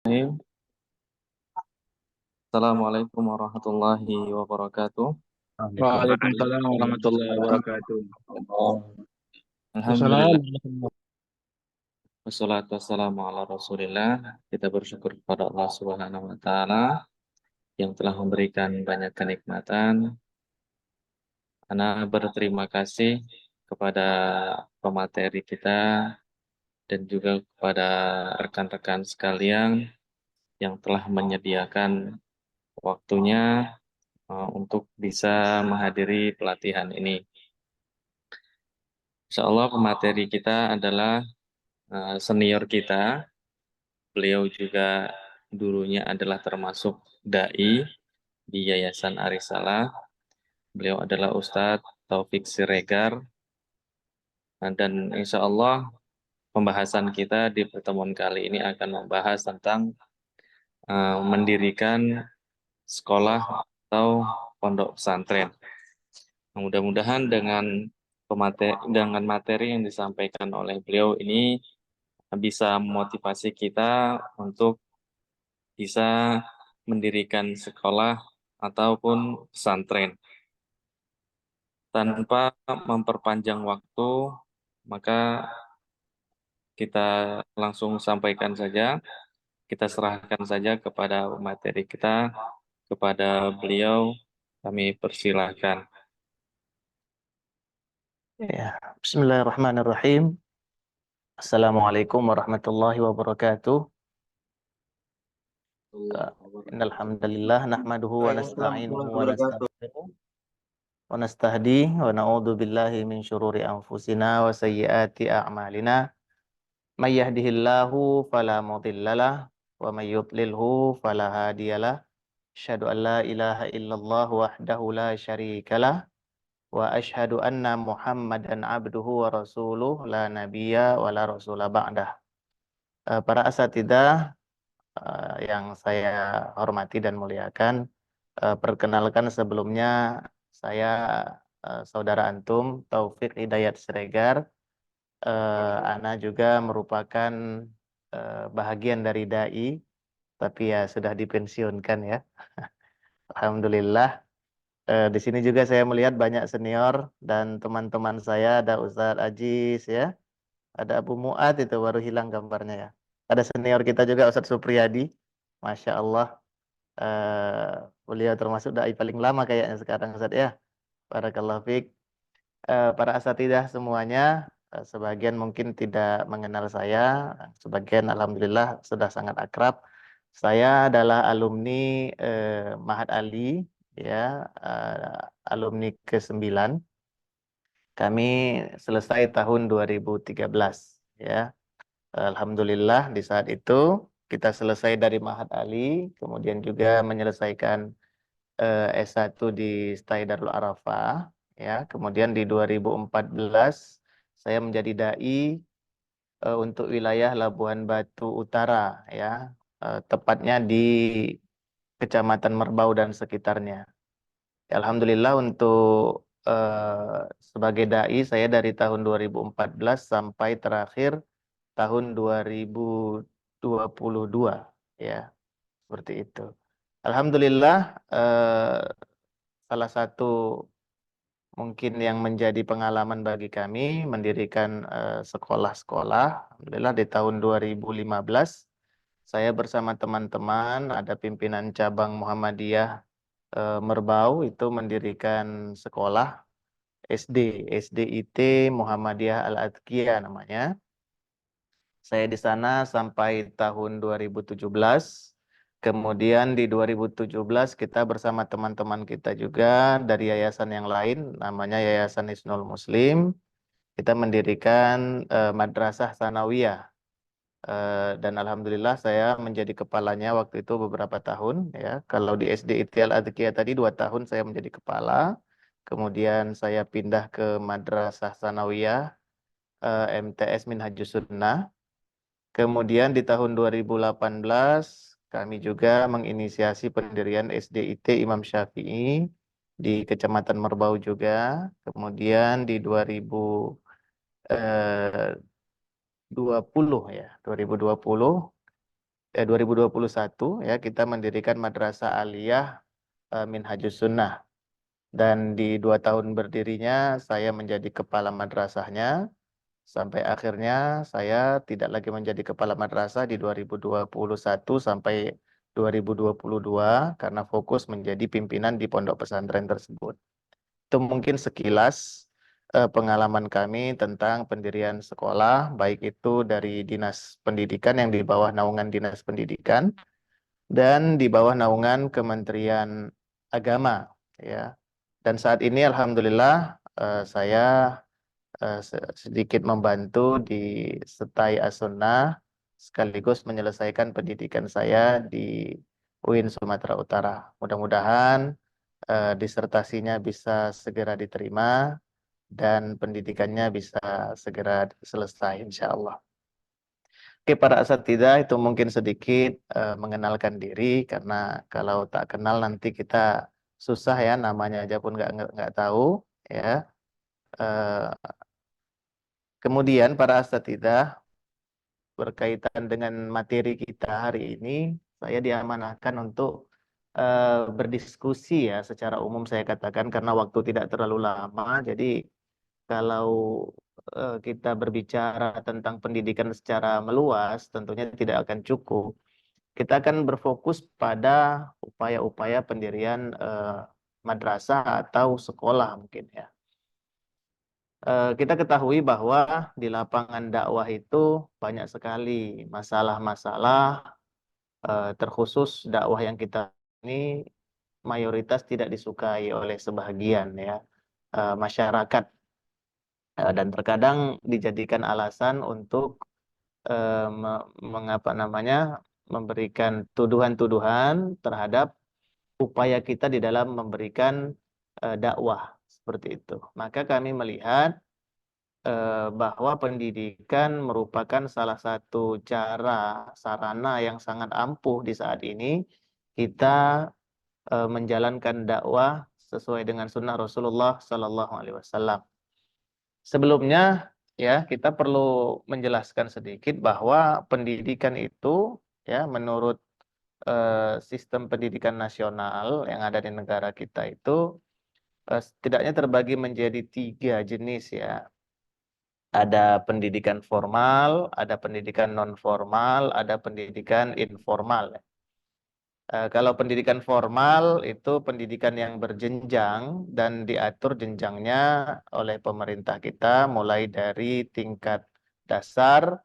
Assalamualaikum warahmatullahi wabarakatuh. Waalaikumsalam warahmatullahi wabarakatuh. Alhamdulillah, Assalamualaikum. wassalatu wassalamu ala Rasulillah. Kita bersyukur kepada Allah Subhanahu wa taala yang telah memberikan banyak kenikmatan. Ana berterima kasih kepada pemateri kita dan juga kepada rekan-rekan sekalian yang telah menyediakan waktunya untuk bisa menghadiri pelatihan ini. Insya Allah pemateri kita adalah senior kita. Beliau juga dulunya adalah termasuk dai di Yayasan Arisalah. Beliau adalah Ustadz Taufik Siregar. Dan insya Allah pembahasan kita di pertemuan kali ini akan membahas tentang mendirikan sekolah atau pondok pesantren. Mudah-mudahan dengan materi yang disampaikan oleh beliau ini bisa memotivasi kita untuk bisa mendirikan sekolah ataupun pesantren. Tanpa memperpanjang waktu, maka kita langsung sampaikan saja, kita serahkan saja kepada materi kita, kepada beliau, kami persilahkan. Ya, Bismillahirrahmanirrahim. Assalamualaikum warahmatullahi wabarakatuh. Innal hamdalillah nahmaduhu wa nasta'inuhu wa nastaghfiruh wa nastahdi wa na'udzu billahi min syururi anfusina wa sayyiati a'malina. May yahdihillahu fala mudhillalah wa may yudlilhu fala hadiyalah. Asyhadu an la ilaha illallah wahdahu la syarikalah wa asyhadu anna Muhammadan abduhu wa rasuluh la nabiyya wa la rasula ba'dah. Para asatidzah yang saya hormati dan muliakan, perkenalkan sebelumnya saya saudara antum Taufik Hidayat Siregar. Ana juga merupakan bahagian dari dai, tapi ya sudah dipensiunkan ya. Alhamdulillah. Di sini juga saya melihat banyak senior dan teman-teman saya, ada Ustadz Ajis ya, ada Abu Muad, itu baru hilang gambarnya ya. Ada senior kita juga Ustadz Supriyadi, Masya Allah. eh, Beliau termasuk dai paling lama kayaknya sekarang Ustadz ya. Barakallahu fiik. Para asatidzah semuanya, sebagian mungkin tidak mengenal saya, sebagian alhamdulillah sudah sangat akrab. Saya adalah alumni Mahat Ali ya, alumni ke-9. Kami selesai tahun 2013 ya. Alhamdulillah di saat itu kita selesai dari Mahat Ali, kemudian juga menyelesaikan S1 di STAI Darul Arafah ya. Kemudian di 2014 saya menjadi dai untuk wilayah Labuhan Batu Utara ya. Tepatnya di Kecamatan Merbau dan sekitarnya. Alhamdulillah untuk sebagai dai saya dari tahun 2014 sampai terakhir tahun 2022 ya, seperti itu. Alhamdulillah, salah satu mungkin yang menjadi pengalaman bagi kami mendirikan sekolah-sekolah. Alhamdulillah di tahun 2015 saya bersama teman-teman, ada pimpinan cabang Muhammadiyah Merbau, itu mendirikan sekolah SD, SDIT Muhammadiyah Al-Adqiyah namanya. Saya di sana sampai tahun 2017. Kemudian di 2017 kita bersama teman-teman kita juga dari yayasan yang lain, namanya Yayasan Hisnul Muslim. Kita mendirikan Madrasah Sanawiyah. Dan alhamdulillah saya menjadi kepalanya waktu itu beberapa tahun ya. Kalau di SDIT Al-Adqiyah tadi 2 tahun saya menjadi kepala. Kemudian saya pindah ke Madrasah Sanawiyah MTS Minhajus Sunnah. Kemudian di tahun 2018 kami juga menginisiasi pendirian SDIT Imam Syafi'i di Kecamatan Merbau juga. Kemudian di 2020 ya, 2020 2021 ya kita mendirikan Madrasah Aliyah Minhajus Sunnah. Dan di 2 tahun berdirinya saya menjadi kepala madrasahnya sampai akhirnya saya tidak lagi menjadi kepala madrasah di 2021 sampai 2022 karena fokus menjadi pimpinan di pondok pesantren tersebut. Itu mungkin sekilas pengalaman kami tentang pendirian sekolah, baik itu dari Dinas Pendidikan yang di bawah naungan Dinas Pendidikan dan di bawah naungan Kementerian Agama, ya. Dan saat ini alhamdulillah saya sedikit membantu di Setai As-Sunnah sekaligus menyelesaikan pendidikan saya di UIN Sumatera Utara. Mudah-mudahan disertasinya bisa segera diterima dan pendidikannya bisa segera selesai insya Allah. Oke, para asatidzah itu mungkin sedikit mengenalkan diri karena kalau tak kenal nanti kita susah ya, namanya aja pun nggak tahu ya. Eh, Kemudian para asatidzah berkaitan dengan materi kita hari ini, saya diamanahkan untuk berdiskusi ya secara umum saya katakan karena waktu tidak terlalu lama. Jadi kalau kita berbicara tentang pendidikan secara meluas, tentunya tidak akan cukup. Kita akan berfokus pada upaya-upaya pendirian madrasah atau sekolah mungkin ya. Kita ketahui bahwa di lapangan dakwah itu banyak sekali masalah-masalah, terkhusus dakwah yang kita ini mayoritas tidak disukai oleh sebagian ya masyarakat. Dan terkadang dijadikan alasan untuk mengapa namanya memberikan tuduhan-tuduhan terhadap upaya kita di dalam memberikan dakwah seperti itu. Maka kami melihat bahwa pendidikan merupakan salah satu cara sarana yang sangat ampuh di saat ini kita menjalankan dakwah sesuai dengan sunnah Rasulullah Sallallahu Alaihi Wasallam. Sebelumnya ya kita perlu menjelaskan sedikit bahwa pendidikan itu ya menurut sistem pendidikan nasional yang ada di negara kita itu setidaknya terbagi menjadi 3 jenis ya. Ada pendidikan formal, ada pendidikan non formal, ada pendidikan informal. Kalau pendidikan formal itu pendidikan yang berjenjang dan diatur jenjangnya oleh pemerintah kita mulai dari tingkat dasar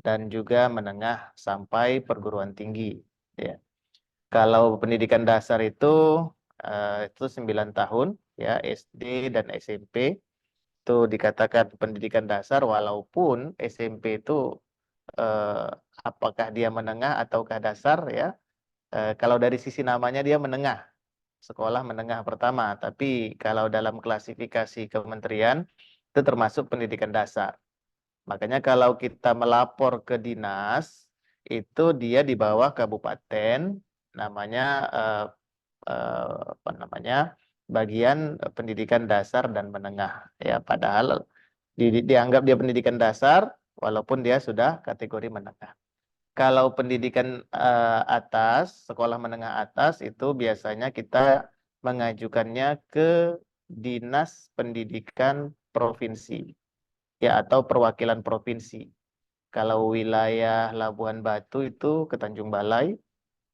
dan juga menengah sampai perguruan tinggi. Ya. Kalau pendidikan dasar itu 9 tahun ya SD dan SMP itu dikatakan pendidikan dasar walaupun SMP itu eh, apakah dia menengah ataukah dasar ya. Kalau dari sisi namanya dia menengah, sekolah menengah pertama, tapi kalau dalam klasifikasi kementerian itu termasuk pendidikan dasar. Makanya kalau kita melapor ke dinas, itu dia di bawah kabupaten, namanya apa namanya bagian pendidikan dasar dan menengah. Ya, padahal dianggap dia pendidikan dasar, walaupun dia sudah kategori menengah. Kalau pendidikan atas, sekolah menengah atas itu biasanya kita mengajukannya ke Dinas Pendidikan Provinsi ya atau perwakilan provinsi. Kalau wilayah Labuan Batu itu ke Tanjung Balai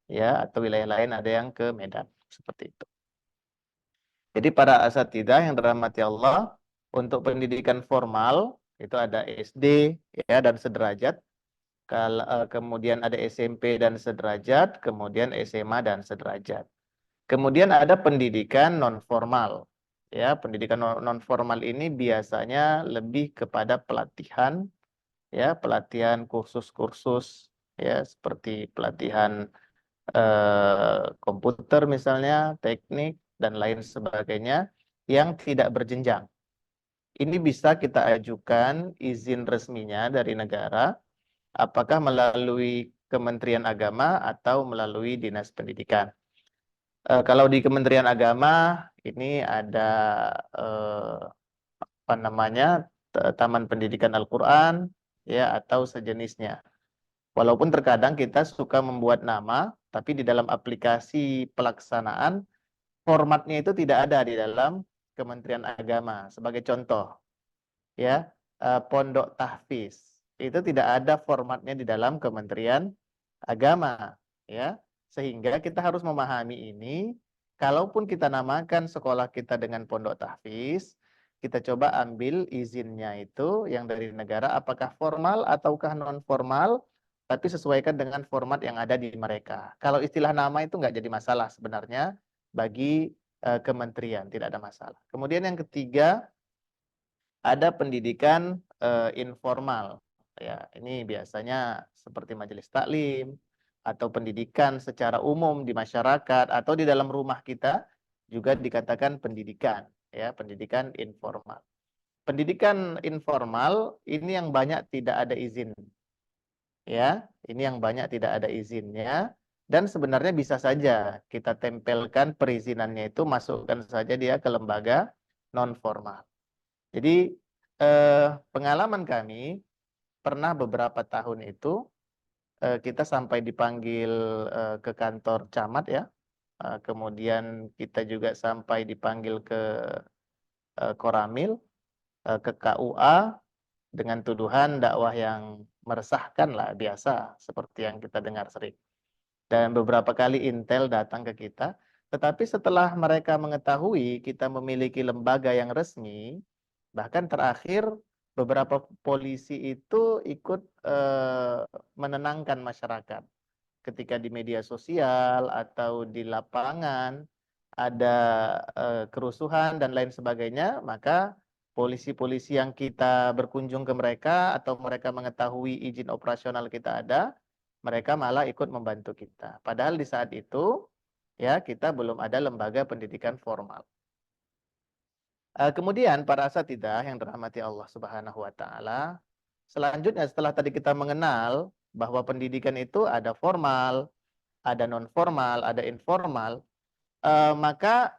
ya atau wilayah lain ada yang ke Medan seperti itu. Jadi para asatidzah yang dirahmati Allah, untuk pendidikan formal itu ada SD ya dan sederajat. Kalau kemudian ada SMP dan sederajat, kemudian SMA dan sederajat. Kemudian ada pendidikan non formal. Ya, pendidikan non formal ini biasanya lebih kepada pelatihan, ya, pelatihan kursus-kursus, ya, seperti pelatihan komputer misalnya, teknik dan lain sebagainya yang tidak berjenjang. Ini bisa kita ajukan izin resminya dari negara apakah melalui Kementerian Agama atau melalui Dinas Pendidikan. Kalau di Kementerian Agama ini ada apa namanya Taman Pendidikan Al-Quran ya atau sejenisnya. Walaupun terkadang kita suka membuat nama, tapi di dalam aplikasi pelaksanaan formatnya itu tidak ada di dalam Kementerian Agama. Sebagai contoh, ya, pondok tahfiz itu tidak ada formatnya di dalam Kementerian Agama, ya. Sehingga kita harus memahami ini. Kalaupun kita namakan sekolah kita dengan pondok tahfiz, kita coba ambil izinnya itu yang dari negara, apakah formal ataukah non formal, tapi sesuaikan dengan format yang ada di mereka. Kalau istilah nama itu nggak jadi masalah sebenarnya bagi kementerian, tidak ada masalah. Kemudian yang ketiga, ada pendidikan informal. Ya, ini biasanya seperti majelis taklim atau pendidikan secara umum di masyarakat atau di dalam rumah kita juga dikatakan pendidikan, ya, pendidikan informal. Pendidikan informal ini yang banyak tidak ada izin, ya, ini yang banyak tidak ada izinnya, dan sebenarnya bisa saja kita tempelkan perizinannya itu, masukkan saja dia ke lembaga non formal. Jadi pengalaman kami pernah beberapa tahun itu kita sampai dipanggil ke kantor camat, ya. Kemudian kita juga sampai dipanggil ke Koramil, ke KUA dengan tuduhan dakwah yang meresahkan lah, biasa seperti yang kita dengar sering. Dan beberapa kali Intel datang ke kita, tetapi setelah mereka mengetahui kita memiliki lembaga yang resmi, bahkan terakhir beberapa polisi itu ikut menenangkan masyarakat. Ketika di media sosial atau di lapangan ada kerusuhan dan lain sebagainya, maka polisi-polisi yang kita berkunjung ke mereka atau mereka mengetahui izin operasional kita ada, mereka malah ikut membantu kita. Padahal di saat itu, ya, kita belum ada lembaga pendidikan formal. Kemudian para asatidzah yang dirahmati Allah Subhanahu wa taala, selanjutnya setelah tadi kita mengenal bahwa pendidikan itu ada formal, ada non formal, ada informal, maka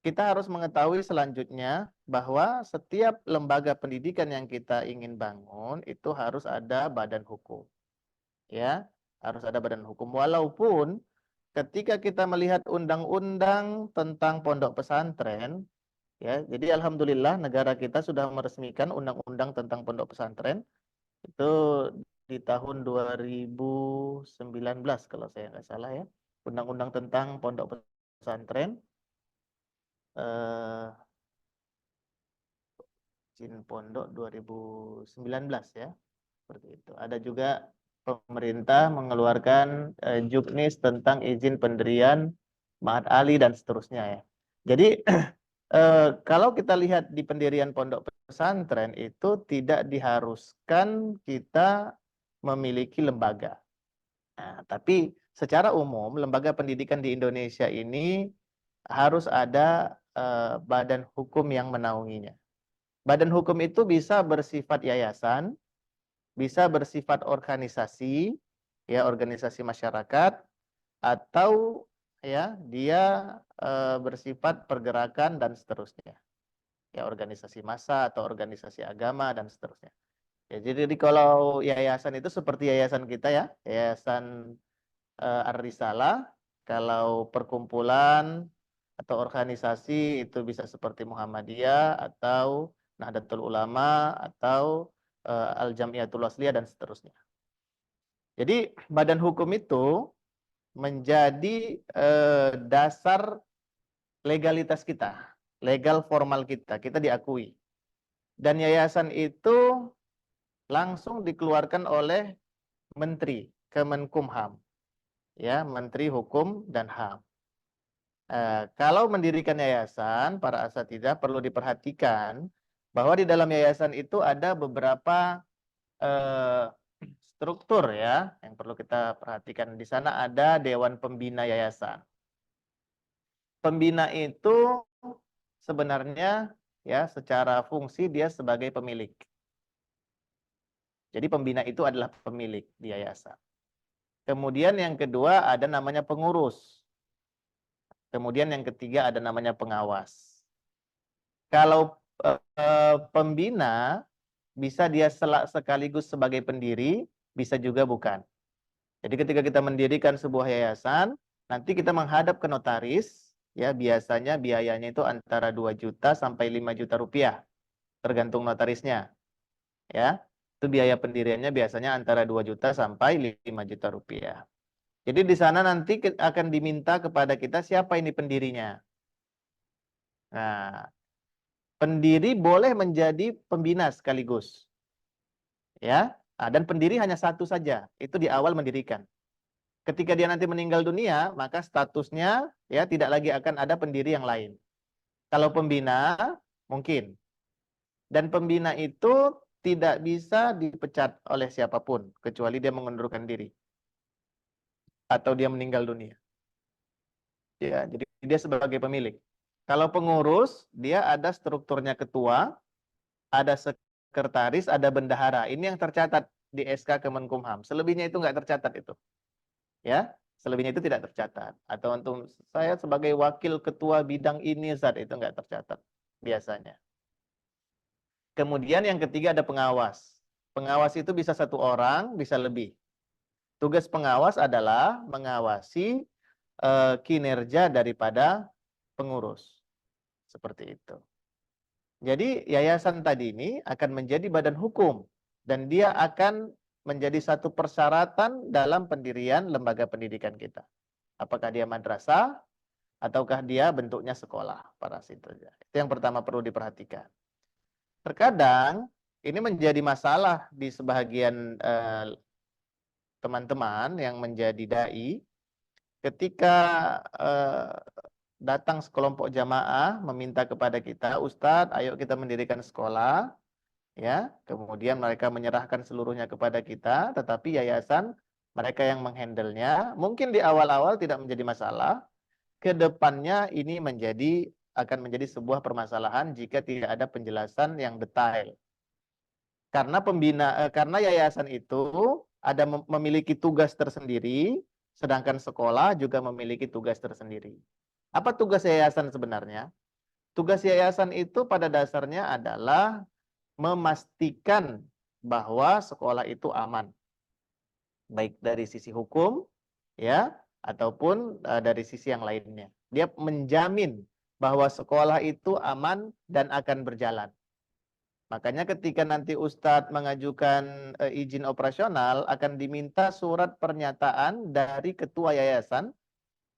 kita harus mengetahui selanjutnya bahwa setiap lembaga pendidikan yang kita ingin bangun itu harus ada badan hukum, ya, harus ada badan hukum. Walaupun ketika kita melihat undang-undang tentang pondok pesantren, ya, jadi alhamdulillah negara kita sudah meresmikan undang-undang tentang pondok pesantren itu di tahun 2019 kalau saya nggak salah, ya, undang-undang tentang pondok pesantren, izin pondok 2019, ya, seperti itu. Ada juga pemerintah mengeluarkan juknis tentang izin pendirian Ma'had Ali dan seterusnya, ya. Jadi kalau kita lihat di pendirian pondok pesantren itu tidak diharuskan kita memiliki lembaga. Nah, tapi secara umum lembaga pendidikan di Indonesia ini harus ada badan hukum yang menaunginya. Badan hukum itu bisa bersifat yayasan, bisa bersifat organisasi, ya, organisasi masyarakat, atau, ya, dia bersifat pergerakan dan seterusnya, ya, organisasi massa atau organisasi agama dan seterusnya. Ya, jadi kalau yayasan itu seperti yayasan kita, ya, yayasan Ar-Risalah. Kalau perkumpulan atau organisasi itu bisa seperti Muhammadiyah atau Nahdlatul Ulama atau Al-Jamiatul Wasliyah dan seterusnya. Jadi badan hukum itu menjadi dasar legalitas kita, legal formal kita, kita diakui. Dan yayasan itu langsung dikeluarkan oleh Menteri Kemenkumham, ya, Menteri Hukum dan HAM. Kalau mendirikan yayasan, para asatidzah perlu diperhatikan bahwa di dalam yayasan itu ada beberapa struktur, ya, yang perlu kita perhatikan. Di sana ada Dewan Pembina Yayasan. Pembina itu sebenarnya, ya, secara fungsi dia sebagai pemilik. Jadi pembina itu adalah pemilik di yayasan. Kemudian yang kedua ada namanya pengurus. Kemudian yang ketiga ada namanya pengawas. Kalau pembina bisa dia sekaligus sebagai pendiri, bisa juga bukan. Jadi ketika kita mendirikan sebuah yayasan, nanti kita menghadap ke notaris, ya biasanya biayanya itu antara 2 juta sampai 5 juta rupiah, tergantung notarisnya. Ya, itu biaya pendiriannya biasanya antara 2 juta sampai 5 juta rupiah. Jadi di sana nanti akan diminta kepada kita siapa ini pendirinya. Nah, pendiri boleh menjadi pembina sekaligus. Ya, dan pendiri hanya satu saja, itu di awal mendirikan. Ketika dia nanti meninggal dunia, maka statusnya ya tidak lagi akan ada pendiri yang lain. Kalau pembina mungkin. Dan pembina itu tidak bisa dipecat oleh siapapun kecuali dia mengundurkan diri atau dia meninggal dunia. Ya, jadi dia sebagai pemilik. Kalau pengurus, dia ada strukturnya ketua, ada sekretaris, ada bendahara. Ini yang tercatat di SK Kemenkumham. Selebihnya itu nggak tercatat itu. Ya, selebihnya itu tidak tercatat. Atau untuk saya sebagai wakil ketua bidang ini, saat itu nggak tercatat biasanya. Kemudian yang ketiga ada pengawas. Pengawas itu bisa satu orang, bisa lebih. Tugas pengawas adalah mengawasi kinerja daripada pengurus. Seperti itu. Jadi yayasan tadi ini akan menjadi badan hukum dan dia akan menjadi satu persyaratan dalam pendirian lembaga pendidikan kita. Apakah dia madrasah ataukah dia bentuknya sekolah para situ. Itu yang pertama perlu diperhatikan. Terkadang ini menjadi masalah di sebagian teman-teman yang menjadi dai ketika datang sekelompok jamaah meminta kepada kita, Ustadz, ayo kita mendirikan sekolah, ya. Kemudian mereka menyerahkan seluruhnya kepada kita, tetapi yayasan mereka yang menghandlenya, mungkin di awal-awal tidak menjadi masalah, ke depannya ini akan menjadi sebuah permasalahan jika tidak ada penjelasan yang detail. Karena yayasan itu ada memiliki tugas tersendiri, sedangkan sekolah juga memiliki tugas tersendiri. Apa tugas yayasan sebenarnya? Tugas yayasan itu pada dasarnya adalah memastikan bahwa sekolah itu aman, baik dari sisi hukum, ya, ataupun dari sisi yang lainnya. Dia menjamin bahwa sekolah itu aman dan akan berjalan. Makanya ketika nanti Ustadz mengajukan izin operasional, akan diminta surat pernyataan dari ketua yayasan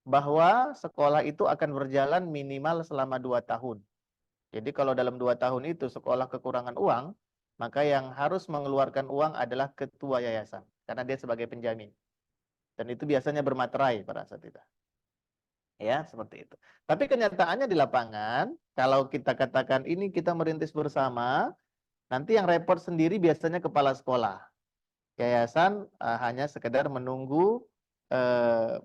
bahwa sekolah itu akan berjalan minimal selama 2 tahun. Jadi kalau dalam 2 tahun itu sekolah kekurangan uang, maka yang harus mengeluarkan uang adalah ketua yayasan. Karena dia sebagai penjamin. Dan itu biasanya bermaterai pada saat itu. Ya, seperti itu. Tapi kenyataannya di lapangan, kalau kita katakan ini kita merintis bersama, nanti yang repot sendiri biasanya kepala sekolah. Yayasan hanya sekedar menunggu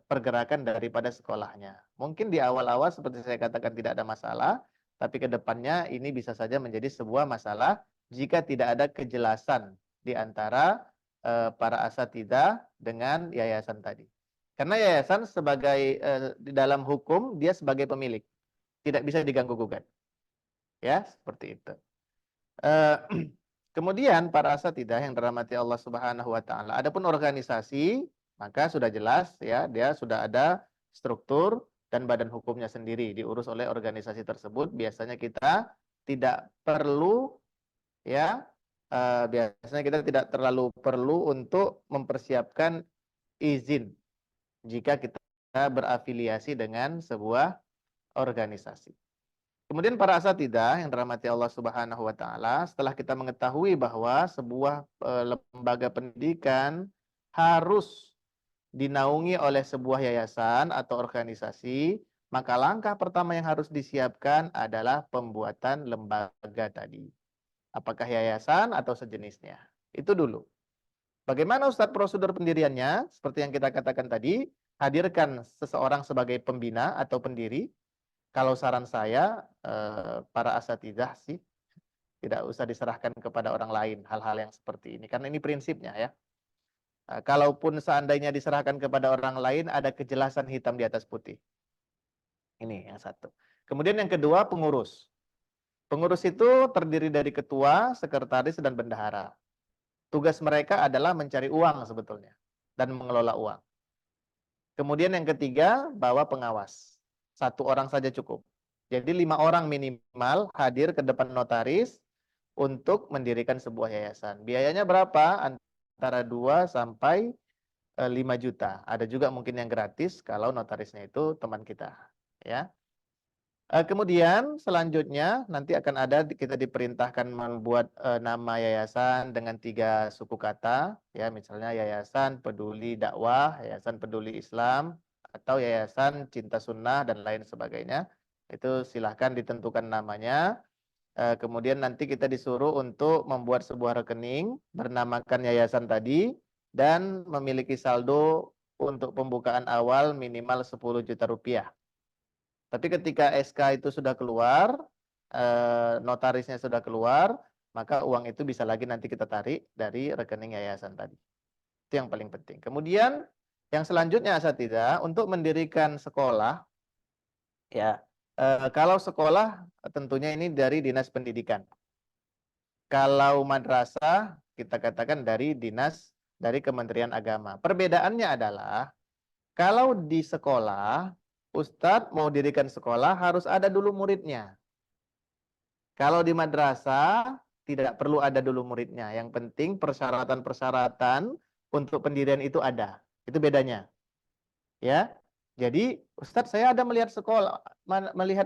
pergerakan daripada sekolahnya. Mungkin di awal-awal seperti saya katakan tidak ada masalah, tapi ke depannya ini bisa saja menjadi sebuah masalah jika tidak ada kejelasan di antara para asatidzah dengan yayasan tadi. Karena yayasan sebagai di dalam hukum dia sebagai pemilik, tidak bisa diganggu gugat. Ya, seperti itu. Kemudian para asatidzah yang dirahmati Allah Subhanahu wa taala, adapun organisasi maka sudah jelas ya, dia sudah ada struktur dan badan hukumnya sendiri diurus oleh organisasi tersebut. Biasanya kita tidak perlu ya biasanya kita tidak terlalu perlu untuk mempersiapkan izin jika kita berafiliasi dengan sebuah organisasi. Kemudian para asatidzah yang dirahmati Allah Subhanahu wa taala, setelah kita mengetahui bahwa sebuah lembaga pendidikan harus dinaungi oleh sebuah yayasan atau organisasi, maka langkah pertama yang harus disiapkan adalah pembuatan lembaga tadi. Apakah yayasan atau sejenisnya? Itu dulu. Bagaimana Ustadz prosedur pendiriannya? Seperti yang kita katakan tadi, hadirkan seseorang sebagai pembina atau pendiri. Kalau saran saya, para asatidzah sih, tidak usah diserahkan kepada orang lain hal-hal yang seperti ini. Karena ini prinsipnya ya. Kalaupun seandainya diserahkan kepada orang lain, ada kejelasan hitam di atas putih. Ini yang satu. Kemudian yang kedua, pengurus. Pengurus itu terdiri dari ketua, sekretaris, dan bendahara. Tugas mereka adalah mencari uang sebetulnya dan mengelola uang. Kemudian yang ketiga, bawa pengawas. 1 orang saja cukup. Jadi 5 orang minimal hadir ke depan notaris untuk mendirikan sebuah yayasan. Biayanya berapa? Antara 2 sampai 5 juta. Ada juga mungkin yang gratis kalau notarisnya itu teman kita. Ya. Kemudian selanjutnya nanti akan ada kita diperintahkan membuat nama yayasan dengan 3 suku kata, ya misalnya Yayasan Peduli Dakwah, Yayasan Peduli Islam, atau Yayasan Cinta Sunnah dan lain sebagainya. Itu silahkan ditentukan namanya. Kemudian nanti kita disuruh untuk membuat sebuah rekening bernamakan yayasan tadi dan memiliki saldo untuk pembukaan awal minimal 10 juta rupiah. Tapi ketika SK itu sudah keluar, notarisnya sudah keluar, maka uang itu bisa lagi nanti kita tarik dari rekening yayasan tadi. Itu yang paling penting. Kemudian yang selanjutnya asatidzah untuk mendirikan sekolah, ya kalau sekolah tentunya ini dari Dinas Pendidikan. Kalau madrasah kita katakan dari Kementerian Agama. Perbedaannya adalah kalau di sekolah, Ustadz mau dirikan sekolah harus ada dulu muridnya. Kalau di madrasah tidak perlu ada dulu muridnya. Yang penting persyaratan-persyaratan untuk pendirian itu ada. Itu bedanya. Ya. Jadi Ustadz saya ada melihat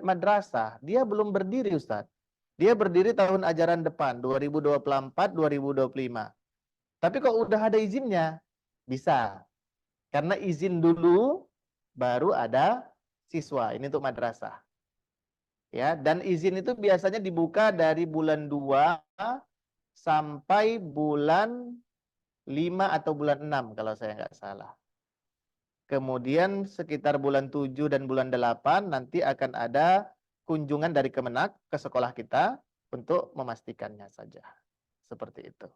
madrasah, dia belum berdiri Ustadz. Dia berdiri tahun ajaran depan 2024-2025. Tapi kok udah ada izinnya? Bisa. Karena izin dulu baru ada siswa. Ini untuk madrasah. Ya, dan izin itu biasanya dibuka dari bulan 2 sampai bulan 5 atau bulan 6 kalau saya nggak salah. Kemudian sekitar bulan 7 dan bulan 8 nanti akan ada kunjungan dari Kemenak ke sekolah kita untuk memastikannya saja. Seperti itu.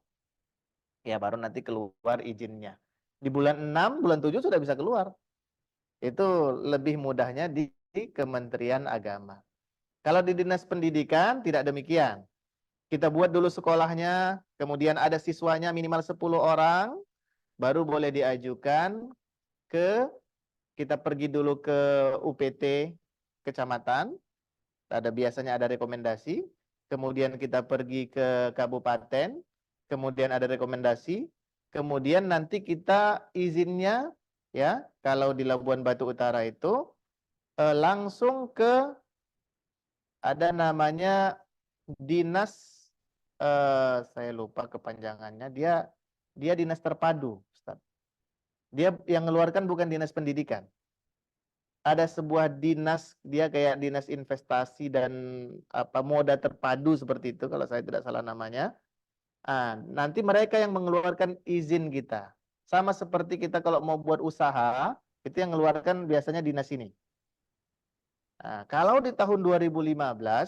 Ya, baru nanti keluar izinnya. Di bulan 6, bulan 7 sudah bisa keluar. Itu lebih mudahnya di Kementerian Agama. Kalau di Dinas Pendidikan tidak demikian. Kita buat dulu sekolahnya, kemudian ada siswanya minimal 10 orang, baru boleh diajukan kita pergi dulu ke UPT kecamatan, biasanya ada rekomendasi, kemudian kita pergi ke kabupaten, kemudian ada rekomendasi, kemudian nanti kita izinnya, ya kalau di Labuan Batu Utara itu langsung ke ada namanya dinas, saya lupa kepanjangannya, dia dinas terpadu, Ustaz. Dia yang mengeluarkan bukan dinas pendidikan. Ada sebuah dinas, dia kayak dinas investasi dan moda terpadu seperti itu kalau saya tidak salah namanya. Nanti mereka yang mengeluarkan izin kita. Sama seperti kita kalau mau buat usaha, itu yang mengeluarkan biasanya dinas ini. Nah, kalau di tahun 2015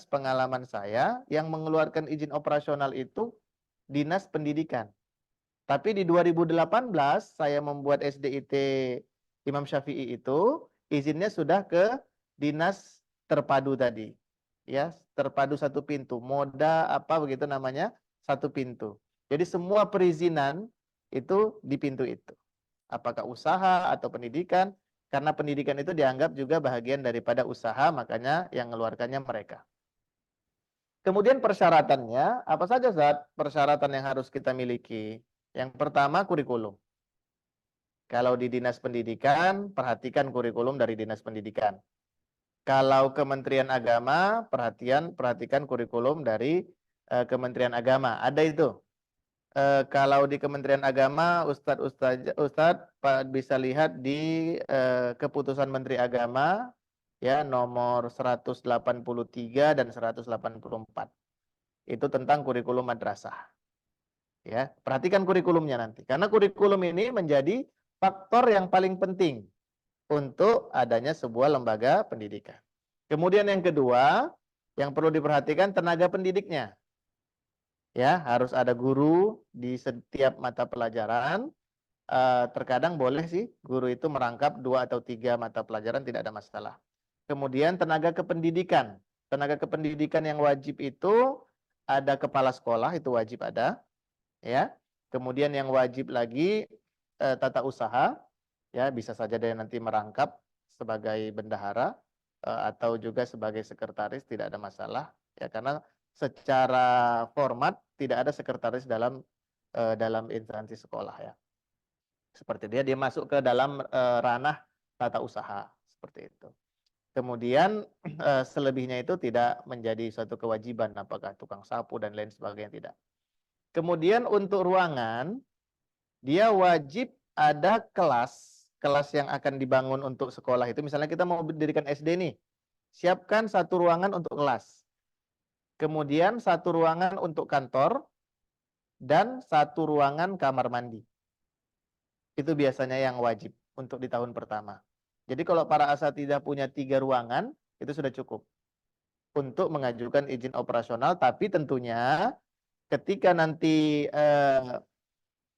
pengalaman saya yang mengeluarkan izin operasional itu Dinas Pendidikan. Tapi di 2018 saya membuat SDIT Imam Syafi'i itu izinnya sudah ke Dinas Terpadu tadi. Ya, terpadu satu pintu, moda apa begitu namanya, satu pintu. Jadi semua perizinan itu di pintu itu. Apakah usaha atau pendidikan? Karena pendidikan itu dianggap juga bahagian daripada usaha, makanya yang mengeluarkannya mereka. Kemudian persyaratannya, apa saja Zat? Persyaratan yang harus kita miliki. Yang pertama kurikulum. Kalau di Dinas Pendidikan, perhatikan kurikulum dari Dinas Pendidikan. Kalau Kementerian Agama, perhatikan kurikulum dari Kementerian Agama. Ada itu. Kalau di Kementerian Agama, Ustadz bisa lihat di keputusan Menteri Agama ya nomor 183 dan 184. Itu tentang kurikulum madrasah. Ya, perhatikan kurikulumnya nanti. Karena kurikulum ini menjadi faktor yang paling penting untuk adanya sebuah lembaga pendidikan. Kemudian yang kedua, yang perlu diperhatikan tenaga pendidiknya. Ya, harus ada guru di setiap mata pelajaran. Terkadang boleh sih guru itu merangkap 2 atau 3 mata pelajaran, tidak ada masalah. Kemudian tenaga kependidikan. Tenaga kependidikan yang wajib itu ada kepala sekolah, itu wajib ada. Ya. Kemudian yang wajib lagi tata usaha, ya bisa saja dia nanti merangkap sebagai bendahara atau juga sebagai sekretaris, tidak ada masalah, ya karena secara format tidak ada sekretaris dalam instansi sekolah, ya. Seperti dia masuk ke dalam ranah tata usaha seperti itu. Kemudian selebihnya itu tidak menjadi suatu kewajiban, apakah tukang sapu dan lain sebagainya, tidak. Kemudian untuk ruangan, dia wajib ada kelas yang akan dibangun untuk sekolah itu. Misalnya kita mau mendirikan SD nih, siapkan satu ruangan untuk kelas. Kemudian satu ruangan untuk kantor dan satu ruangan kamar mandi. Itu biasanya yang wajib untuk di tahun pertama. Jadi kalau para asatidzah punya 3 ruangan, itu sudah cukup untuk mengajukan izin operasional, tapi tentunya ketika nanti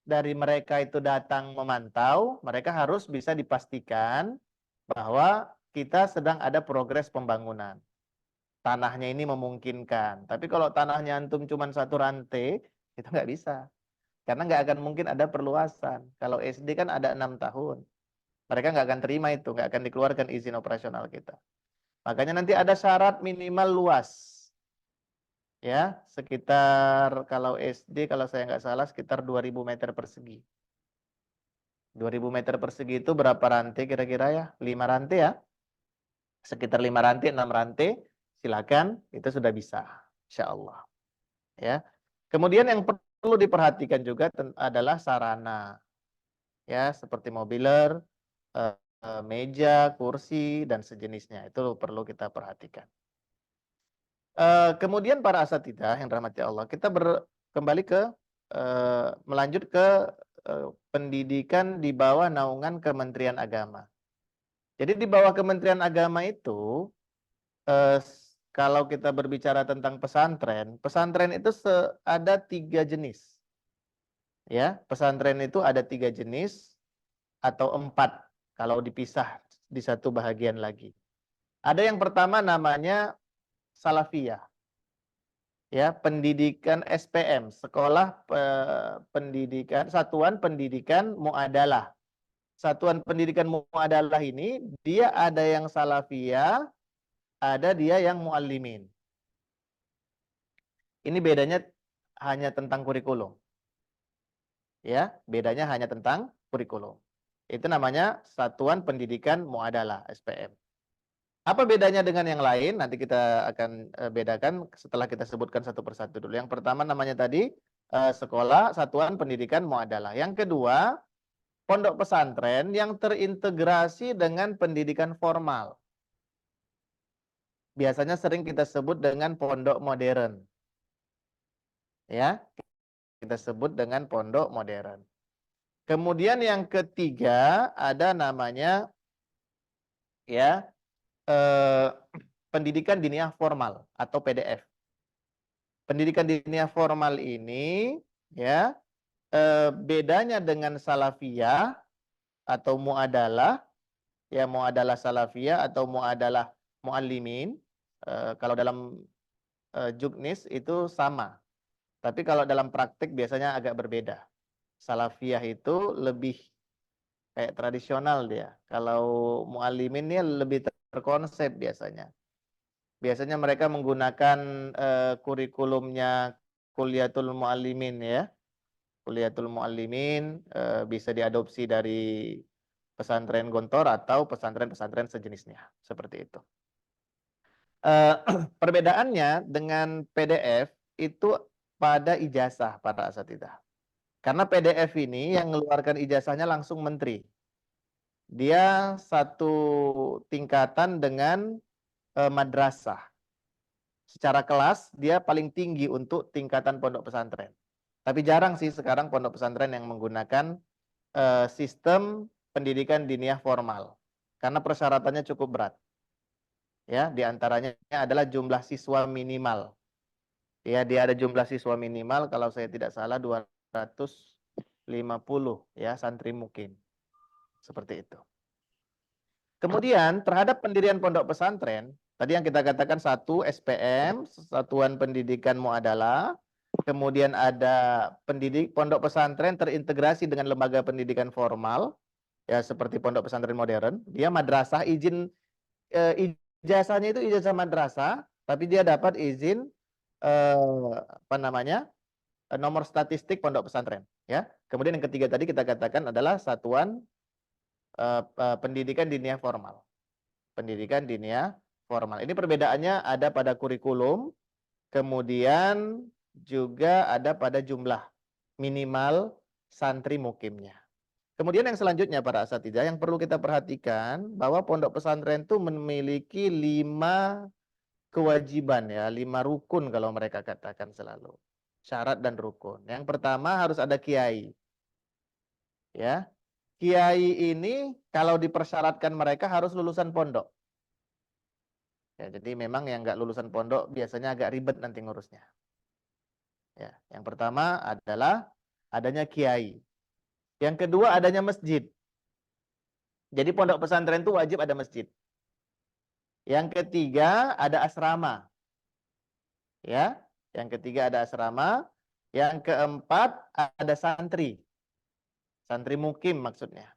dari mereka itu datang memantau, mereka harus bisa dipastikan bahwa kita sedang ada progres pembangunan. Tanahnya ini memungkinkan. Tapi kalau tanahnya antum cuma satu rantai, itu nggak bisa. Karena nggak akan mungkin ada perluasan. Kalau SD kan ada 6 tahun. Mereka nggak akan terima itu, nggak akan dikeluarkan izin operasional kita. Makanya nanti ada syarat minimal luas. Ya, sekitar kalau SD, kalau saya nggak salah, sekitar 2000 meter persegi. 2000 meter persegi itu berapa rantai kira-kira ya? 5 rantai ya? Sekitar 5 rantai, 6 rantai. Silakan, itu sudah bisa. Insya Allah. Ya. Kemudian yang perlu diperhatikan juga adalah sarana. Ya, seperti mobiler, meja, kursi, dan sejenisnya. Itu perlu kita perhatikan. Kemudian para asatidzah yang dirahmati Allah, kita kembali ke melanjut ke pendidikan di bawah naungan Kementerian Agama. Jadi di bawah Kementerian Agama itu, kalau kita berbicara tentang pesantren, pesantren itu ada 3 jenis. Ya, pesantren itu ada 3 jenis atau 4 kalau dipisah di satu bahagian lagi. Ada yang pertama namanya Salafiyah. Ya, pendidikan SPM, Sekolah Pendidikan Satuan Pendidikan Muadalah. Satuan Pendidikan Muadalah ini dia ada yang Salafiyah, ada dia yang Muallimin. Ini bedanya hanya tentang kurikulum. Ya, bedanya hanya tentang kurikulum. Itu namanya Satuan Pendidikan Muadalah, SPM. Apa bedanya dengan yang lain? Nanti kita akan bedakan setelah kita sebutkan satu persatu dulu. Yang pertama namanya tadi Sekolah Satuan Pendidikan Muadalah. Yang kedua, pondok pesantren yang terintegrasi dengan pendidikan formal. Biasanya sering kita sebut dengan pondok modern. Ya, kita sebut dengan pondok modern. Kemudian yang ketiga ada namanya ya pendidikan diniyah formal atau PDF. Pendidikan diniyah formal ini ya bedanya dengan salafiyah atau muadalah, ya muadalah salafiyah atau muadalah muallimin, kalau dalam juknis itu sama. Tapi kalau dalam praktik biasanya agak berbeda. Salafiyah itu lebih kayak tradisional dia. Kalau muallimin ini lebih terkonsep biasanya. Biasanya mereka menggunakan kurikulumnya Kuliatul Muallimin ya. Kuliatul Muallimin bisa diadopsi dari pesantren Gontor atau pesantren-pesantren sejenisnya. Seperti itu. Perbedaannya dengan PDF itu pada ijazah para asatidzah. Karena PDF ini yang mengeluarkan ijazahnya langsung menteri. Dia satu tingkatan dengan madrasah. Secara kelas dia paling tinggi untuk tingkatan pondok pesantren. Tapi jarang sih sekarang pondok pesantren yang menggunakan sistem pendidikan diniyah formal. Karena persyaratannya cukup berat. Ya, diantaranya adalah jumlah siswa minimal. Ya, dia ada jumlah siswa minimal kalau saya tidak salah 250 ya santri mungkin. Seperti itu. Kemudian terhadap pendirian pondok pesantren, tadi yang kita katakan satu SPM, Satuan Pendidikan Muadalah, kemudian ada pondok pesantren terintegrasi dengan lembaga pendidikan formal, ya seperti pondok pesantren modern. Dia madrasah ijazahnya itu ijazah madrasah, tapi dia dapat izin apa namanya nomor statistik pondok pesantren. Ya. Kemudian yang ketiga tadi kita katakan adalah satuan pendidikan dinia formal. Pendidikan dinia formal. Ini perbedaannya ada pada kurikulum, kemudian juga ada pada jumlah minimal santri mukimnya. Kemudian yang selanjutnya para asatidzah yang perlu kita perhatikan bahwa pondok pesantren itu memiliki 5 kewajiban ya, 5 rukun kalau mereka katakan selalu. Syarat dan rukun. Yang pertama harus ada kiai. Ya. Kiai ini kalau dipersyaratkan mereka harus lulusan pondok. Ya, jadi memang yang nggak lulusan pondok biasanya agak ribet nanti ngurusnya. Ya, yang pertama adalah adanya kiai. Yang kedua adanya masjid. Jadi pondok pesantren itu wajib ada masjid. Yang ketiga ada asrama. Ya, yang ketiga ada asrama. Yang keempat ada santri. Santri mukim maksudnya.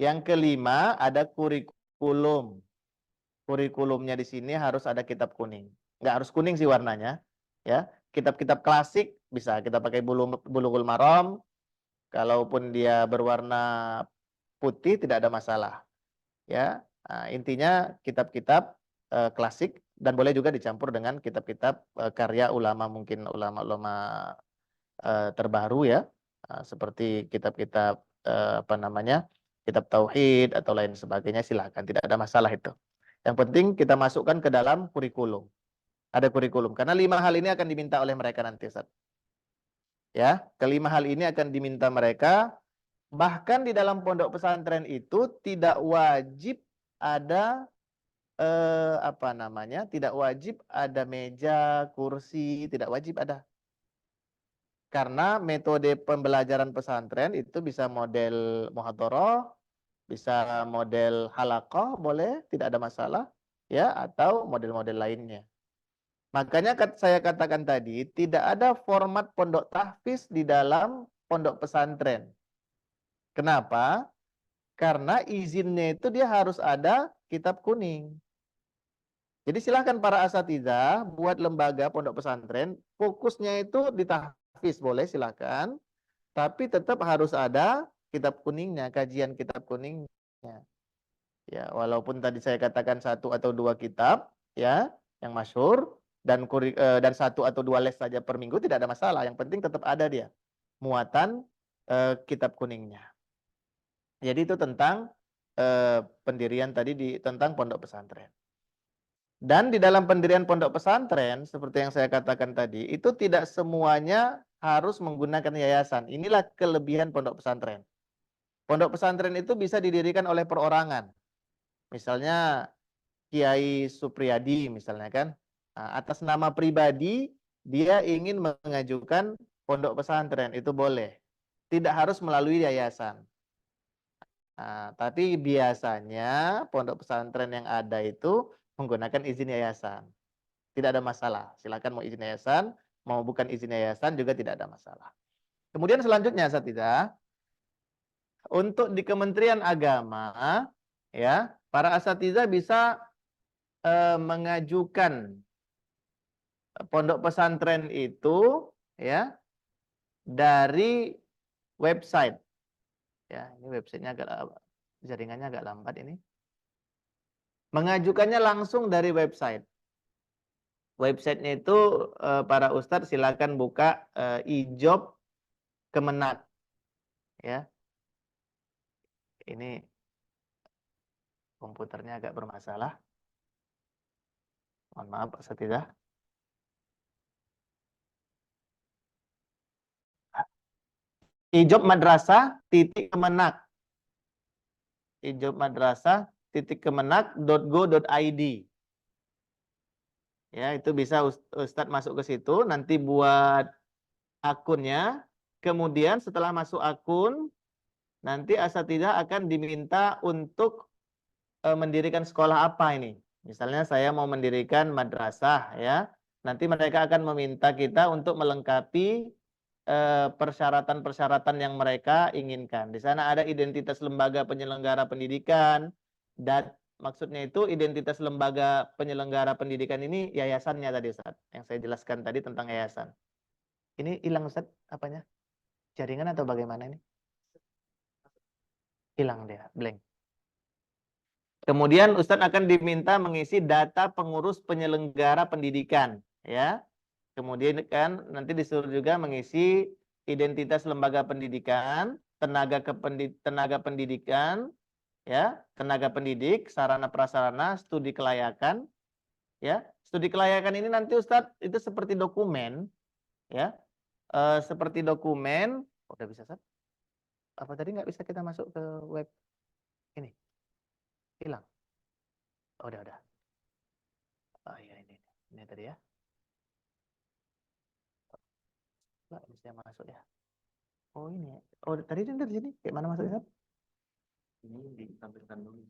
Yang kelima ada kurikulum. Kurikulumnya di sini harus ada kitab kuning. Nggak harus kuning sih warnanya. Ya, kitab-kitab klasik bisa kita pakai Bulughul Maram. Kalaupun dia berwarna putih tidak ada masalah. Ya, nah, intinya kitab-kitab klasik dan boleh juga dicampur dengan kitab-kitab karya ulama mungkin ulama-ulama terbaru ya, seperti kitab-kitab apa namanya kitab tauhid atau lain sebagainya silakan tidak ada masalah itu. Yang penting kita masukkan ke dalam kurikulum. Ada kurikulum karena 5 hal ini akan diminta oleh mereka nanti Ustaz. Ya, kelima hal ini akan diminta mereka. Bahkan di dalam pondok pesantren itu tidak wajib ada apa namanya? Tidak wajib ada meja, kursi, tidak wajib ada. Karena metode pembelajaran pesantren itu bisa model muhadharah, bisa model halaqah, boleh, tidak ada masalah, ya, atau model-model lainnya. Makanya saya katakan tadi, tidak ada format pondok tahfiz di dalam pondok pesantren. Kenapa? Karena izinnya itu dia harus ada kitab kuning. Jadi silahkan para asatidzah buat lembaga pondok pesantren, fokusnya itu di tahfiz, boleh silahkan. Tapi tetap harus ada kitab kuningnya, kajian kitab kuningnya. Ya, walaupun tadi saya katakan 1 atau 2 kitab, ya, yang masyhur dan dan 1 atau 2 les saja per minggu tidak ada masalah. Yang penting tetap ada dia muatan kitab kuningnya. Jadi itu tentang pendirian tadi tentang pondok pesantren. Dan di dalam pendirian pondok pesantren, seperti yang saya katakan tadi, itu tidak semuanya harus menggunakan yayasan. Inilah kelebihan pondok pesantren. Pondok pesantren itu bisa didirikan oleh perorangan. Misalnya Kiai Supriyadi misalnya kan. Nah, atas nama pribadi dia ingin mengajukan pondok pesantren, itu boleh. Tidak harus melalui yayasan. Nah, tapi biasanya pondok pesantren yang ada itu menggunakan izin yayasan. Tidak ada masalah. Silakan mau izin yayasan, mau bukan izin yayasan juga tidak ada masalah. Kemudian selanjutnya asatidzah, untuk di Kementerian Agama ya, para asatidzah bisa mengajukan pondok pesantren itu ya dari website. Ya, ini websitenya jaringannya agak lambat ini. Mengajukannya langsung dari website. Websitenya itu para ustadz silakan buka ijob Kemenak. Ya. Ini komputernya agak bermasalah. Mohon maaf asatidzah. Ijob madrasah titik Kemenak. Ijob madrasah titik kemenak.go.id. Ya, itu bisa Ustadz masuk ke situ, nanti buat akunnya. Kemudian setelah masuk akun, nanti asatidzah akan diminta untuk mendirikan sekolah apa ini. Misalnya saya mau mendirikan madrasah ya. nanti mereka akan meminta kita untuk melengkapi persyaratan-persyaratan yang mereka inginkan. Di sana ada identitas lembaga penyelenggara pendidikan, dan maksudnya itu identitas lembaga penyelenggara pendidikan ini yayasannya tadi Ustaz, yang saya jelaskan tadi tentang yayasan. Ini hilang Ustaz apanya? Jaringan atau bagaimana ini? Hilang dia, blank. Kemudian Ustadz akan diminta mengisi data pengurus penyelenggara pendidikan, ya. Kemudian kan nanti disuruh juga mengisi identitas lembaga pendidikan, tenaga pendidikan, ya, tenaga pendidik, sarana prasarana, studi kelayakan, ya. Studi kelayakan ini nanti Ustadz itu seperti dokumen, ya, seperti dokumen. Udah bisa Ustadz? Apa tadi nggak bisa kita masuk ke web ini? Hilang. Oh, udah. Oh iya ini tadi ya. Nggak bisa masuk ya. Oh ini ya. Oh tadi ini dari sini. Kayak mana masuknya? Ini ditampilkan dulu.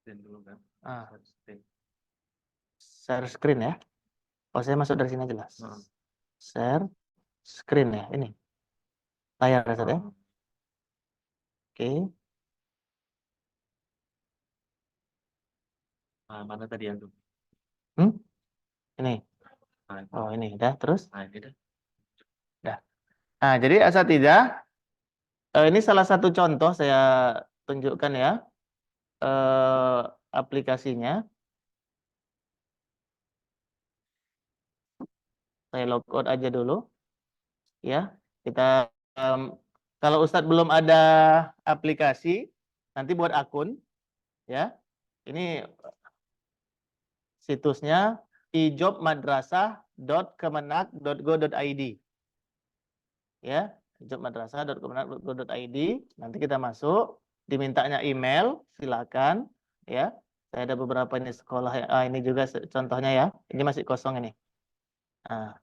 Dan dulu kan. Share screen ya. Oh saya masuk dari sini jelas. Share screen ya. Ini. Layar ya, ya. Oke. Mana tadi yang dulu? Ini. Oh ini dah terus. Ini dah. Dah. Nah jadi asatidzah, ini salah satu contoh saya tunjukkan ya. Aplikasinya. Saya logout aja dulu. Ya. Kita kalau Ustadz belum ada aplikasi, nanti buat akun, ya. Ini situsnya ijobmadrasah.kemenak.go.id, ya. ijobmadrasah.kemenak.go.id. Nanti kita masuk, dimintanya email, silakan, ya. Saya ada beberapa ini sekolah ya. Ini juga contohnya ya. Ini masih kosong ini. Nah,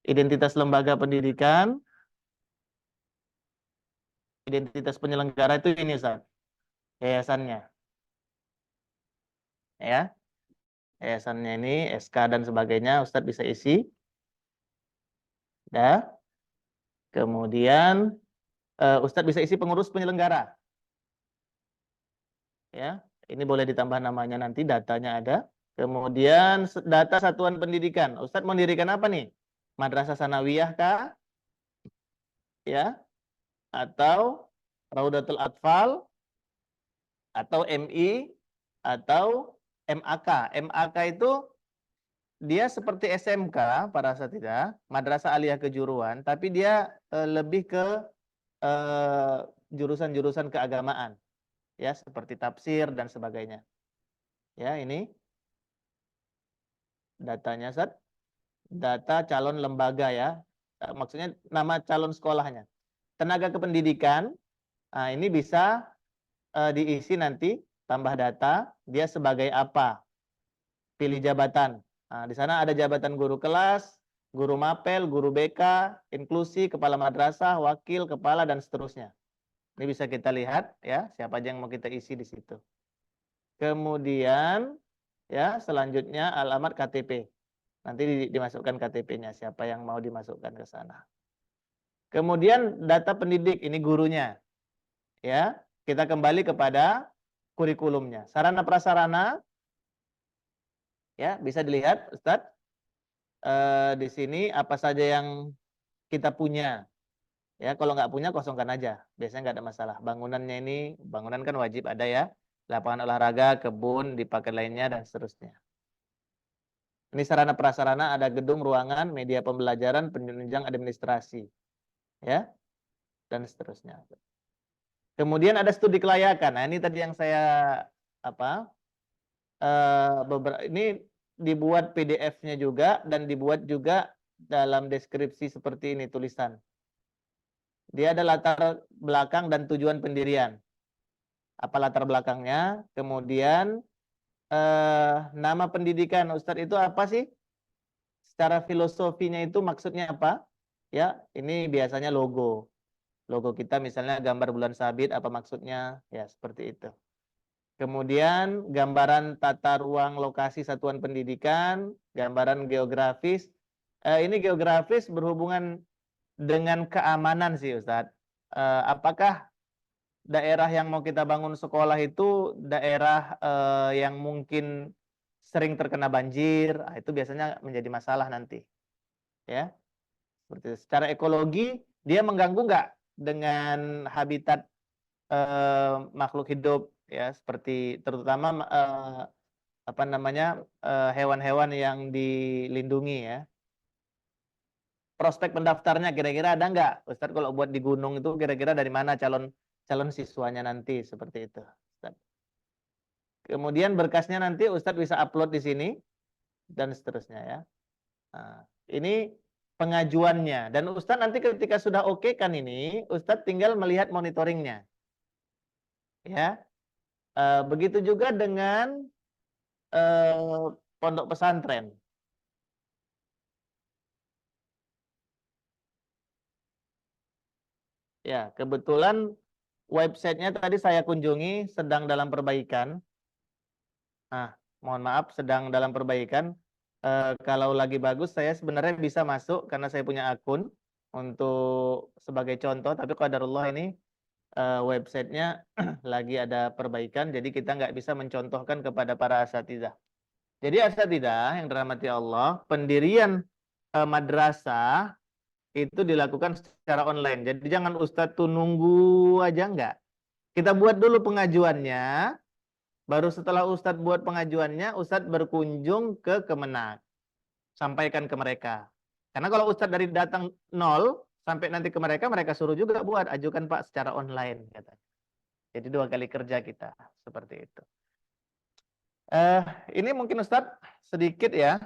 identitas lembaga pendidikan. Identitas penyelenggara itu ini Ustaz, yayasannya, ya, yayasannya ini SK dan sebagainya Ustadz bisa isi, ya. Kemudian Ustadz bisa isi pengurus penyelenggara, ya. Ini boleh ditambah namanya nanti, datanya ada. Kemudian data satuan pendidikan, Ustadz mendirikan apa nih? Madrasah Sanawiyah kah, ya, atau Raudatul Atfal, atau MI, atau MAK. MAK itu dia seperti SMK para asatidzah, Madrasah Aliyah Kejuruan, tapi dia lebih ke jurusan-jurusan keagamaan, ya, seperti tafsir dan sebagainya. Ya, ini datanya, Ustaz. Data calon lembaga ya. Maksudnya nama calon sekolahnya. Tenaga kependidikan, nah ini bisa diisi nanti, tambah data, dia sebagai apa? Pilih jabatan. Nah, di sana ada jabatan guru kelas, guru mapel, guru BK, inklusi, kepala madrasah, wakil, kepala, dan seterusnya. Ini bisa kita lihat ya, siapa aja yang mau kita isi di situ. Kemudian ya, selanjutnya alamat KTP. Nanti dimasukkan KTP-nya, siapa yang mau dimasukkan ke sana. Kemudian data pendidik, ini gurunya. Ya, kita kembali kepada kurikulumnya. Sarana prasarana, ya, bisa dilihat Ustadz. Di sini apa saja yang kita punya. Ya, kalau nggak punya kosongkan aja. Biasanya nggak ada masalah. Bangunannya ini, bangunan kan wajib ada ya. Lapangan olahraga, kebun, dipakai lainnya dan seterusnya. Ini sarana prasarana, ada gedung, ruangan, media pembelajaran, penunjang administrasi, ya, dan seterusnya. Kemudian ada studi kelayakan. Nah, ini tadi yang saya ini dibuat PDF-nya juga dan dibuat juga dalam deskripsi seperti ini tulisan. Dia ada latar belakang dan tujuan pendirian. Apa latar belakangnya? Kemudian nama pendidikan Ustadz itu apa sih? Secara filosofinya itu maksudnya apa? Ya, ini biasanya logo. Logo kita misalnya gambar bulan sabit, apa maksudnya? Ya, seperti itu. Kemudian gambaran tata ruang lokasi satuan pendidikan, gambaran geografis. Ini geografis berhubungan dengan keamanan sih Ustadz. Apakah daerah yang mau kita bangun sekolah itu daerah yang mungkin sering terkena banjir? Nah, itu biasanya menjadi masalah nanti. Ya, seperti itu. Secara ekologi dia mengganggu nggak dengan habitat makhluk hidup ya, seperti terutama apa namanya hewan-hewan yang dilindungi ya. Prospek pendaftarnya kira-kira ada nggak, Ustadz, kalau buat di gunung itu kira-kira dari mana calon siswanya nanti seperti itu, Ustadz. Kemudian berkasnya nanti Ustadz bisa upload di sini dan seterusnya ya. Nah, ini pengajuannya dan Ustadz nanti ketika sudah oke kan ini, Ustadz tinggal melihat monitoringnya ya. Begitu juga dengan pondok pesantren. Ya, kebetulan websitenya tadi saya kunjungi sedang dalam perbaikan. Nah, mohon maaf sedang dalam perbaikan. Kalau lagi bagus saya sebenarnya bisa masuk karena saya punya akun untuk sebagai contoh. Tapi qadarullah ini websitenya lagi ada perbaikan, jadi kita nggak bisa mencontohkan kepada para asatidzah. Jadi asatidzah yang dirahmati Allah, pendirian madrasah itu dilakukan secara online. Jadi jangan Ustadz tuh nunggu aja, enggak. Kita buat dulu pengajuannya, baru setelah Ustadz buat pengajuannya, Ustadz berkunjung ke Kemenak. Sampaikan ke mereka. Karena kalau Ustadz dari datang nol, sampai nanti ke mereka, mereka suruh juga buat, ajukan Pak secara online. Katanya. Jadi 2 kali kerja kita, seperti itu. Ini mungkin Ustadz sedikit ya.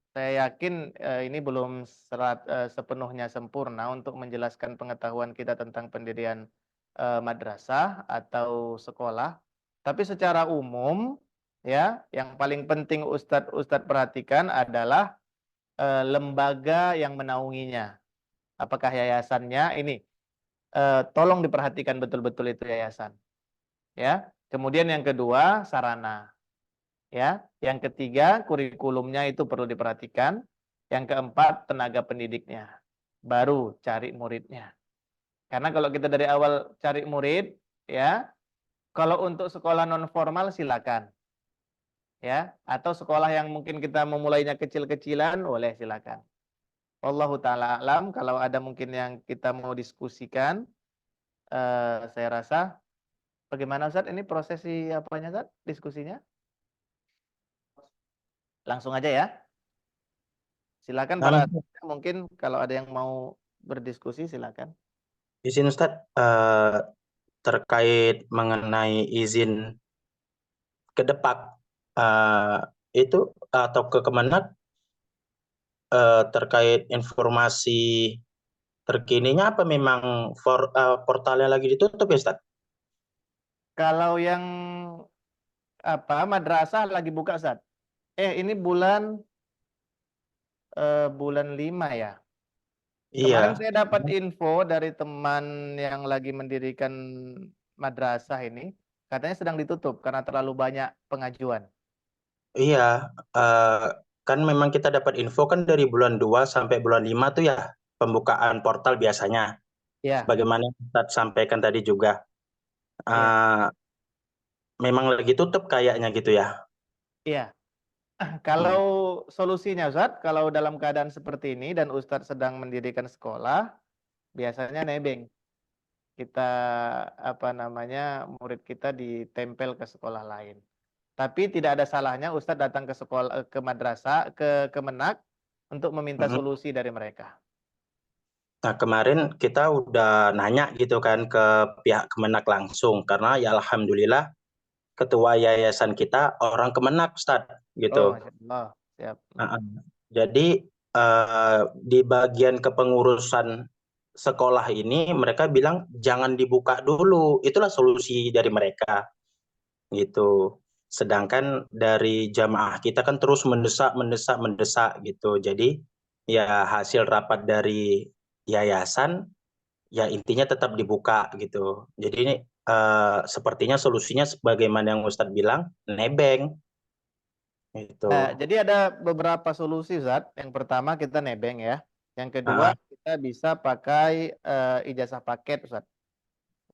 Saya yakin ini belum sepenuhnya sempurna untuk menjelaskan pengetahuan kita tentang pendirian madrasah atau sekolah. Tapi secara umum, ya, yang paling penting Ustadz perhatikan adalah lembaga yang menaunginya. Apakah yayasannya ini? Tolong diperhatikan betul-betul itu yayasan. Ya. Kemudian yang kedua, sarana. Ya, yang ketiga kurikulumnya itu perlu diperhatikan. Yang keempat tenaga pendidiknya. Baru cari muridnya. Karena kalau kita dari awal cari murid, ya, kalau untuk sekolah non formal silakan. Ya, atau sekolah yang mungkin kita memulainya kecil-kecilan, boleh silakan. Wallahu taala alam, kalau ada mungkin yang kita mau diskusikan, saya rasa bagaimana Ustaz ini prosesi apanya Ustaz diskusinya? Langsung aja ya. Silakan para mungkin kalau ada yang mau berdiskusi silakan. Izin Ustadz, terkait mengenai izin ke Depak itu atau ke Kemenak terkait informasi terkininya apa memang portalnya lagi ditutup ya Ustadz? Kalau yang madrasah lagi buka Ustaz. Ini bulan 5 ya. Kemarin Iya, saya dapat info dari teman yang lagi mendirikan madrasah ini, katanya sedang ditutup karena terlalu banyak pengajuan. iya. Kan memang kita dapat info kan dari bulan 2 sampai bulan 5 tuh ya pembukaan portal biasanya. Ya, Sebagaimana Ustadz sampaikan tadi juga. ya, Memang lagi tutup kayaknya gitu ya. iya. Kalau solusinya Ustaz, kalau dalam keadaan seperti ini dan Ustadz sedang mendirikan sekolah, biasanya nebeng. Kita murid kita ditempel ke sekolah lain. Tapi tidak ada salahnya Ustadz datang ke sekolah, ke madrasah, ke Kemenak untuk meminta solusi dari mereka. Nah, kemarin kita udah nanya gitu kan ke pihak Kemenak langsung karena ya alhamdulillah ketua yayasan kita orang Kemenak, Ustadz, Oh, gitu. Masya Allah. Siap. Jadi di bagian kepengurusan sekolah ini mereka bilang jangan dibuka dulu, itulah solusi dari mereka, gitu. Sedangkan dari jamaah kita kan terus mendesak gitu. Jadi ya hasil rapat dari yayasan ya intinya tetap dibuka gitu. Jadi ini sepertinya solusinya sebagaimana yang Ustadz bilang, nebeng. Itu. Jadi ada beberapa solusi, Ustaz. Yang pertama kita nebeng ya. Yang kedua Ah, kita bisa pakai ijazah paket, Ustaz.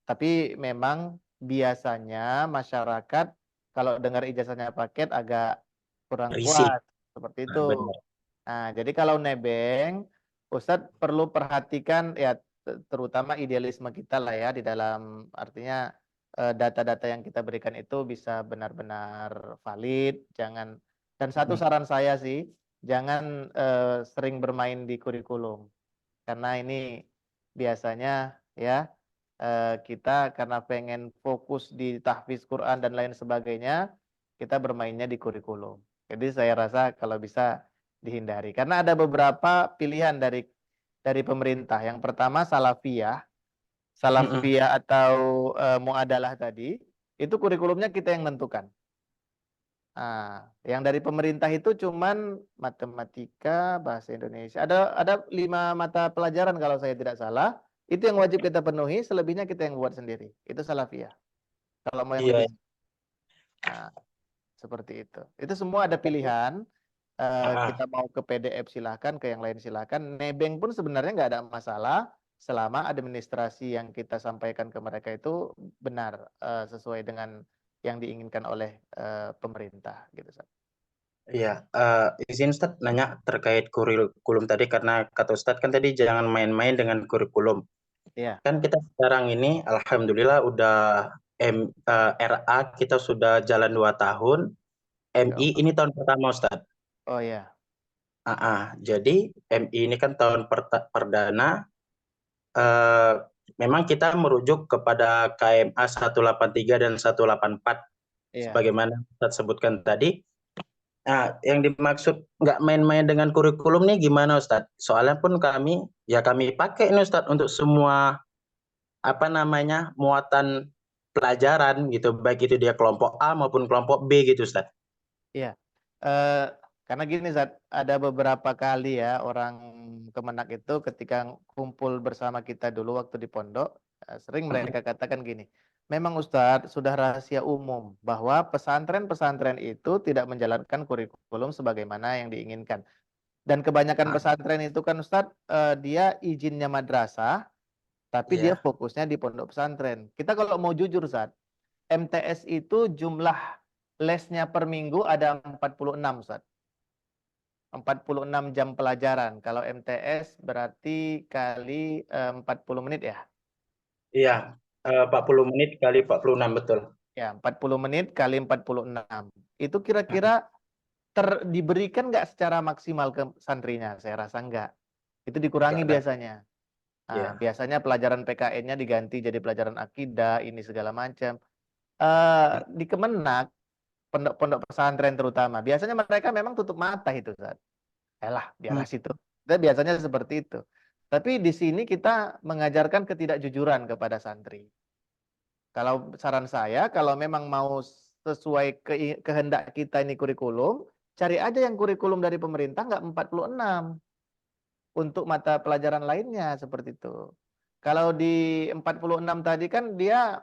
Tapi memang biasanya masyarakat kalau dengar ijazahnya paket agak kurang risih. puas. Seperti itu. Benar. Nah, jadi kalau nebeng, Ustadz perlu perhatikan ya terutama idealisme kita lah ya di dalam artinya data-data yang kita berikan itu bisa benar-benar valid, jangan dan satu saran saya sih, jangan sering bermain di kurikulum karena ini biasanya ya kita karena pengen fokus di tahfiz Quran dan lain sebagainya, kita bermainnya di kurikulum. Jadi saya rasa kalau bisa dihindari karena ada beberapa pilihan dari pemerintah. Yang pertama salafiyah atau muadalah tadi itu kurikulumnya kita yang menentukan. Nah, yang dari pemerintah itu cuman matematika, bahasa Indonesia. Ada 5 mata pelajaran kalau saya tidak salah. Itu yang wajib kita penuhi, selebihnya kita yang buat sendiri. Itu salafiyah. Kalau mau yang Iya. lebih, nah, seperti itu. Itu semua ada pilihan. Ah, Kita mau ke PDF silahkan, ke yang lain silahkan. Nebeng pun sebenarnya nggak ada masalah selama administrasi yang kita sampaikan ke mereka itu benar sesuai dengan yang diinginkan oleh pemerintah gitu. iya. Izin Ustadz nanya terkait kurikulum tadi karena kata Ustadz kan tadi jangan main-main dengan kurikulum. Iya. Kan kita sekarang ini alhamdulillah udah RA kita sudah jalan 2 tahun, Ya MI Allah. ini tahun pertama Ustadz. Oh ya, Jadi MI ini kan tahun perdana, eh, memang kita merujuk kepada KMA 183 dan 184 iya. sebagaimana Ustadz sebutkan tadi. Nah, yang dimaksud nggak main-main dengan kurikulum nih gimana Ustadz? Soalnya pun kami pakai ini Ustadz untuk semua apa namanya muatan pelajaran gitu, baik itu dia kelompok A maupun kelompok B gitu Ustadz. Iya. Eh, karena gini, Zat, ada beberapa kali ya orang Kemenak itu ketika kumpul bersama kita dulu waktu di pondok, sering mereka katakan gini, memang Ustadz sudah rahasia umum bahwa pesantren-pesantren itu tidak menjalankan kurikulum sebagaimana yang diinginkan. Dan kebanyakan Ah, pesantren itu kan Ustadz, dia izinnya madrasah, tapi dia iya, fokusnya di pondok pesantren. Kita kalau mau jujur, Zat, MTS itu jumlah lesnya per minggu ada 46, Ustaz. 46 jam pelajaran. Kalau MTS berarti kali 40 menit ya. iya, 40 menit kali 46 betul. Ya, 40 menit kali 46. Itu kira-kira diberikan nggak secara maksimal ke santrinya? Saya rasa nggak. Itu dikurangi Enggak kan? biasanya. Nah, Iya. biasanya pelajaran PKN-nya diganti jadi pelajaran akidah, ini segala macam. Di Kemenak, pondok-pondok pesantren terutama, biasanya mereka memang tutup mata itu, Ustaz. Elah, Hmm. biarlah situ. Dan biasanya seperti itu. Tapi di sini kita mengajarkan ketidakjujuran kepada santri. Kalau saran saya, kalau memang mau sesuai kehendak kita ini kurikulum, cari aja yang kurikulum dari pemerintah nggak 46 untuk mata pelajaran lainnya seperti itu. Kalau di 46 tadi kan dia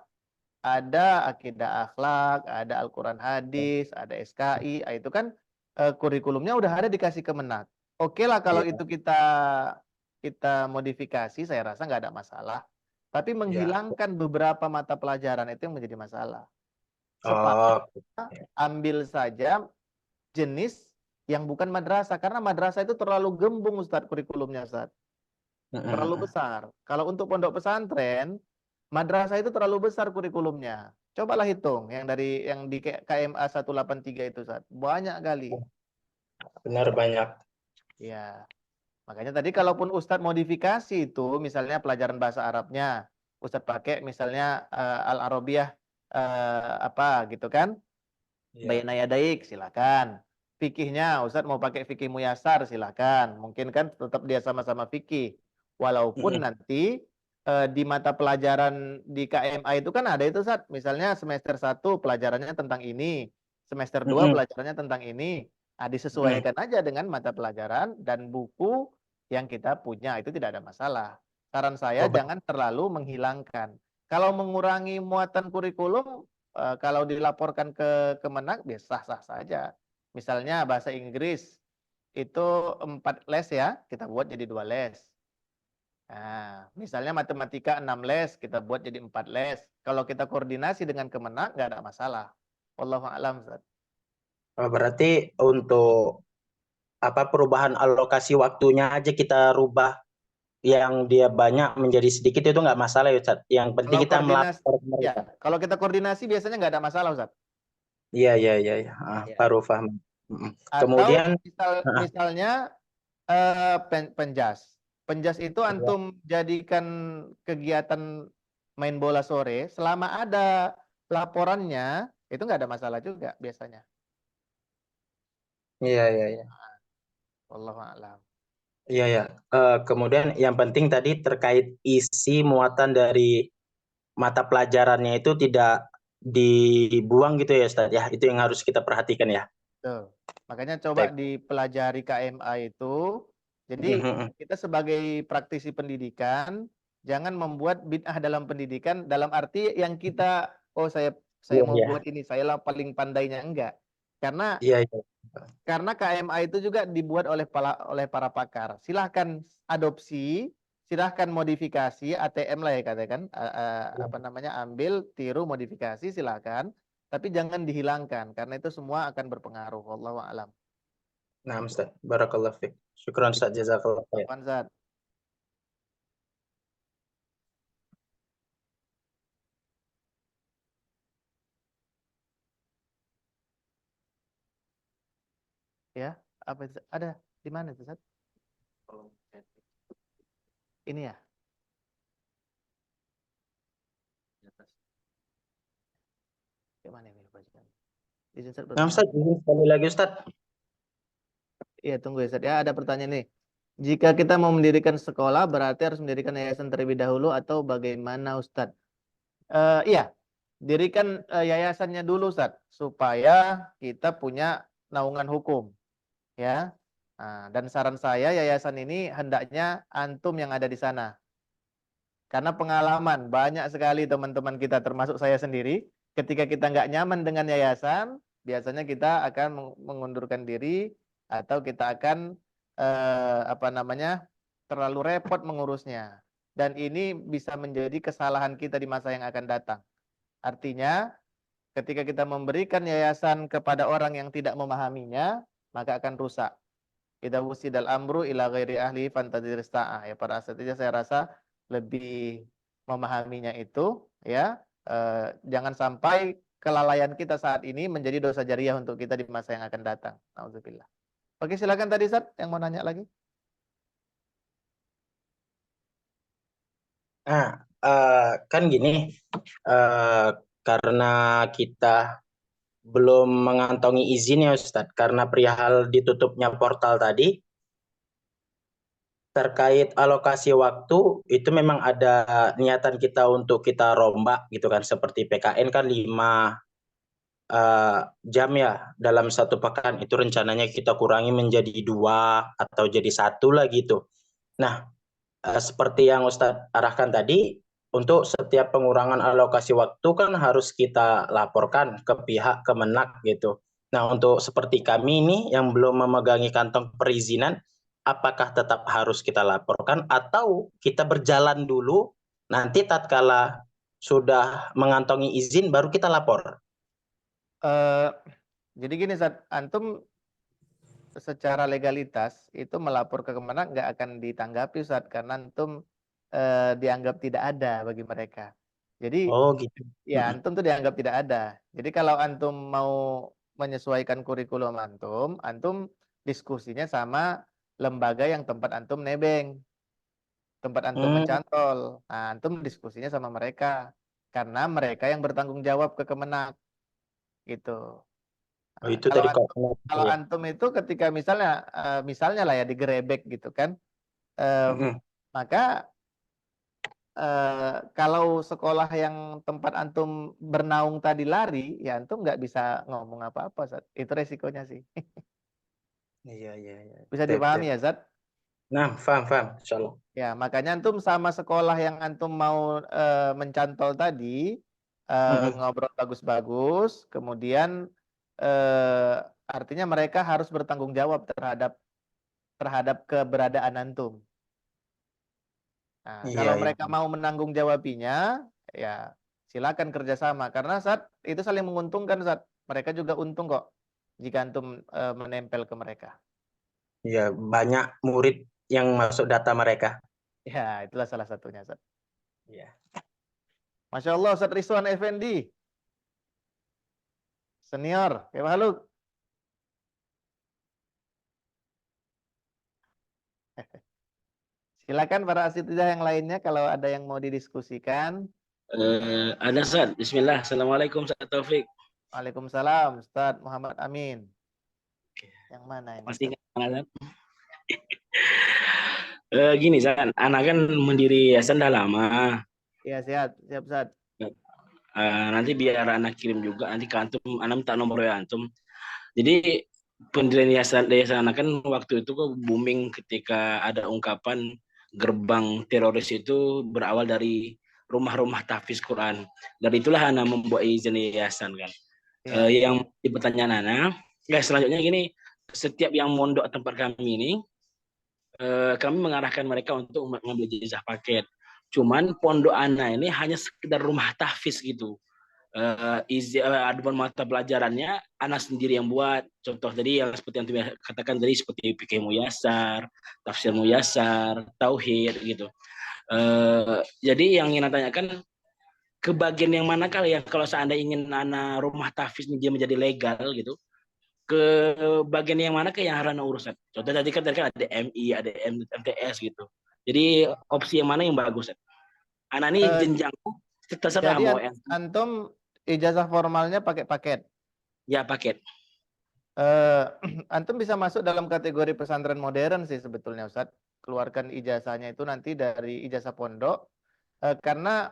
ada akidah akhlak, ada Al-Quran hadis, ada SKI, itu kan kurikulumnya udah ada dikasih Kemenak. Oke lah kalau Iya, itu kita modifikasi, saya rasa nggak ada masalah. Tapi iya. menghilangkan beberapa mata pelajaran itu yang menjadi masalah. Sepakat Oh, ambil saja jenis yang bukan madrasah, karena madrasah itu terlalu gembung Ustadz kurikulumnya Ustadz. Terlalu besar. Kalau untuk pondok pesantren, madrasah itu terlalu besar kurikulumnya. Cobalah hitung yang di KMA 183 itu, Ustaz. Banyak kali. benar banyak. Ya. Makanya tadi kalaupun Ustadz modifikasi itu, misalnya pelajaran bahasa Arabnya, Ustadz pakai misalnya Al-Arabiyah apa gitu kan? Iya. Bayna yadaik, silakan. Fikihnya, Ustadz mau pakai fikih muyasar, silakan. Mungkin kan tetap dia sama-sama fikih. Walaupun Mm-mm. nanti di mata pelajaran di KMA itu kan ada itu, Ustadz. Misalnya semester 1 pelajarannya tentang ini. Semester 2 Mm-mm. pelajarannya tentang ini. Nah, Mm-mm. disesuaikan aja dengan mata pelajaran dan buku yang kita punya. Itu tidak ada masalah. Saran saya Oh, jangan terlalu menghilangkan. Kalau mengurangi muatan kurikulum, kalau dilaporkan ke Kemenak, sah-sah saja. Misalnya bahasa Inggris itu 4 les ya, kita buat jadi 2 les. Nah, misalnya matematika 6 les, kita buat jadi 4 les. Kalau kita koordinasi dengan Kemenak, nggak ada masalah. Wallahu a'lam, Ustaz. Berarti untuk perubahan alokasi waktunya aja kita rubah, yang dia banyak menjadi sedikit itu nggak masalah ya Ustaz. Yang penting Kalau kita koordinasi, melapor ke ya, mereka. kalau kita koordinasi biasanya nggak ada masalah, Ustaz. Iya, iya, iya, iya. Ya. Baru paham. Atau Kemudian misalnya penjas. Penjas itu antum jadikan kegiatan main bola sore, selama ada laporannya, itu nggak ada masalah juga biasanya. iya, iya, iya. Wallahu a'lam. Iya, ya. Kemudian yang penting tadi terkait isi muatan dari mata pelajarannya itu tidak dibuang gitu ya Ustaz ya. Itu yang harus kita perhatikan ya. Tuh. Makanya coba Baik. dipelajari KMA itu. Jadi kita sebagai praktisi pendidikan jangan membuat bid'ah dalam pendidikan dalam arti yang kita saya Iya, mau iya. buat ini, saya lah paling pandainya, enggak. Karena Iya, iya. KMA itu juga dibuat oleh para pakar. Silahkan adopsi, silahkan modifikasi, ATM lah ya katakan, apa namanya, ambil, tiru, modifikasi, silahkan. Tapi jangan dihilangkan, karena itu semua akan berpengaruh. Wallahu a'lam. Nah, Ustaz. Barakallahu fiik. Syukran Ustaz, jazakallah khair. Apaan, Zat? Ya, apa itu? Ada di mana itu, Zat? Ini ya. Gimana ini bacaan? Izin, Zat, Nah, Ustaz, izin sekali lagi Ustaz. Iya, tunggu ya, Zat. Ya, ada pertanyaan nih. Jika kita mau mendirikan sekolah, berarti harus mendirikan yayasan terlebih dahulu atau bagaimana, Ustadz? Iya, dirikan yayasannya dulu, Ustadz, supaya kita punya naungan hukum, ya. Nah, dan saran saya, yayasan ini hendaknya antum yang ada di sana. Karena pengalaman banyak sekali teman-teman kita, termasuk saya sendiri, ketika kita nggak nyaman dengan yayasan, biasanya kita akan mengundurkan diri atau kita akan apa namanya, terlalu repot mengurusnya. Dan ini bisa menjadi kesalahan kita di masa yang akan datang. Artinya, ketika kita memberikan yayasan kepada orang yang tidak memahaminya, maka akan rusak. Idza wusidal amru ila ghairi ahli fantadir sa'ah. Ya, pada saat itu saya rasa lebih memahaminya itu, ya. Jangan sampai kelalaian kita saat ini menjadi dosa jariah untuk kita di masa yang akan datang. Nauzubillah. Oke, silakan tadi, Ustaz, yang mau nanya lagi. Nah, kan gini, karena kita belum mengantongi izin ya Ustadz, karena perihal ditutupnya portal tadi, terkait alokasi waktu, itu memang ada niatan kita untuk kita rombak gitu kan, seperti PKN kan 5 jam ya dalam satu pekan, itu rencananya kita kurangi menjadi 2 atau jadi 1 lah gitu. Nah, seperti yang Ustadz arahkan tadi, untuk setiap pengurangan alokasi waktu kan harus kita laporkan ke pihak Kemenak gitu. Nah, untuk seperti kami ini yang belum memegangi kantong perizinan, apakah tetap harus kita laporkan atau kita berjalan dulu, nanti tatkala sudah mengantongi izin baru kita lapor? Jadi gini, Ustaz, antum secara legalitas itu melapor ke Kemenak nggak akan ditanggapi, Ustaz, karena antum dianggap tidak ada bagi mereka. Jadi Oh gitu. ya, antum tuh dianggap tidak ada. Jadi kalau antum mau menyesuaikan kurikulum antum, antum diskusinya sama lembaga yang tempat antum nebeng, tempat antum mencantol. Nah, antum diskusinya sama mereka karena mereka yang bertanggung jawab ke Kemenak gitu. Oh, Nah, itu tadi kok. kalau antum itu ketika misalnya lah ya digerebek gitu kan, maka kalau sekolah yang tempat antum bernaung tadi lari, ya antum nggak bisa ngomong apa-apa, Zat. Itu resikonya sih. Iya, iya, iya. Bisa Baik, dipahami baik. ya, Zat? Nah, paham, insyaallah. Ya, makanya antum sama sekolah yang antum mau mencantol tadi, Mm-mm. ngobrol bagus-bagus, kemudian artinya mereka harus bertanggung jawab terhadap keberadaan antum. Nah, Iya, kalau iya. mereka mau menanggung jawabinya, ya silakan kerjasama. Karena saat itu saling menguntungkan, saat mereka juga untung kok jika antum menempel ke mereka. Iya, banyak murid yang masuk data mereka. Ya, itulah salah satunya, Ustaz. Iya. Masya Allah, Ustaz Rizwan Effendi, senior, ya makhluk. Silakan para asitidah yang lainnya kalau ada yang mau didiskusikan. Ada Ustaz. Bismillah. Assalamualaikum Ustaz Taufik. Waalaikumsalam, Ustaz Muhammad Amin. Yang mana ini, Masih Ustaz? ingat Ustaz? Gini Ustaz, anak kan mendiri yayasan dah lama. Ya, siap, siap, Ustaz. Nanti biar anak kirim juga nanti ke antum, anak minta nomor ya antum. Jadi pendirian yayasan anak kan waktu itu kok booming ketika ada ungkapan gerbang teroris itu berawal dari rumah-rumah tahfiz Quran. Dari itulah anak membuat izin yayasan kan. Iya. Yang di pertanyaan anak, selanjutnya gini, setiap yang mondok tempat kami ini, kami mengarahkan mereka untuk mengambil ijazah paket. Cuman pondok anak ini hanya sekedar rumah tahfiz gitu. Adapun mata pelajarannya anak sendiri yang buat. Contoh tadi yang seperti yang tuh katakan tadi seperti fikih muyasar, tafsir muyasar, tauhid gitu. Jadi yang ingin tanyakan ke bagian yang mana kali ya kalau seandainya ingin anak rumah tahfiz ini dia menjadi legal gitu, ke bagian yang mana ke yang harus anda urusan. Contoh tadi kan ada MI, ada MTS gitu. Jadi opsi yang mana yang bagus? Anak ini Eh, jenjang terserah jadi mau yang antum ijazah formalnya pakai paket. ya paket. Eh, antum bisa masuk dalam kategori pesantren modern sih sebetulnya, Ustaz. Keluarkan ijazahnya itu nanti dari ijazah pondok. Karena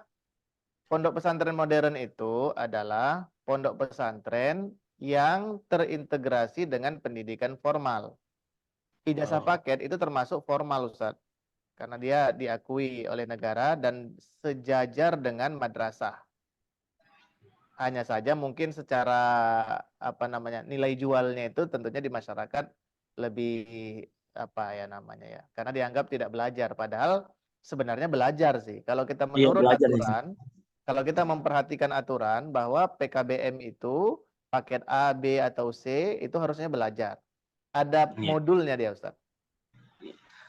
pondok pesantren modern itu adalah pondok pesantren yang terintegrasi dengan pendidikan formal. Ijazah Oh. paket itu termasuk formal, Ustaz. Karena dia diakui oleh negara dan sejajar dengan madrasah. Hanya saja mungkin secara apa namanya nilai jualnya itu tentunya di masyarakat lebih apa ya namanya ya. Karena dianggap tidak belajar. Padahal sebenarnya belajar sih. Kalau kita Iya menurut belajar sih. aturan, kalau kita memperhatikan aturan bahwa PKBM itu paket A, B, atau C itu harusnya belajar. Ada Iya. modulnya dia, Ustaz.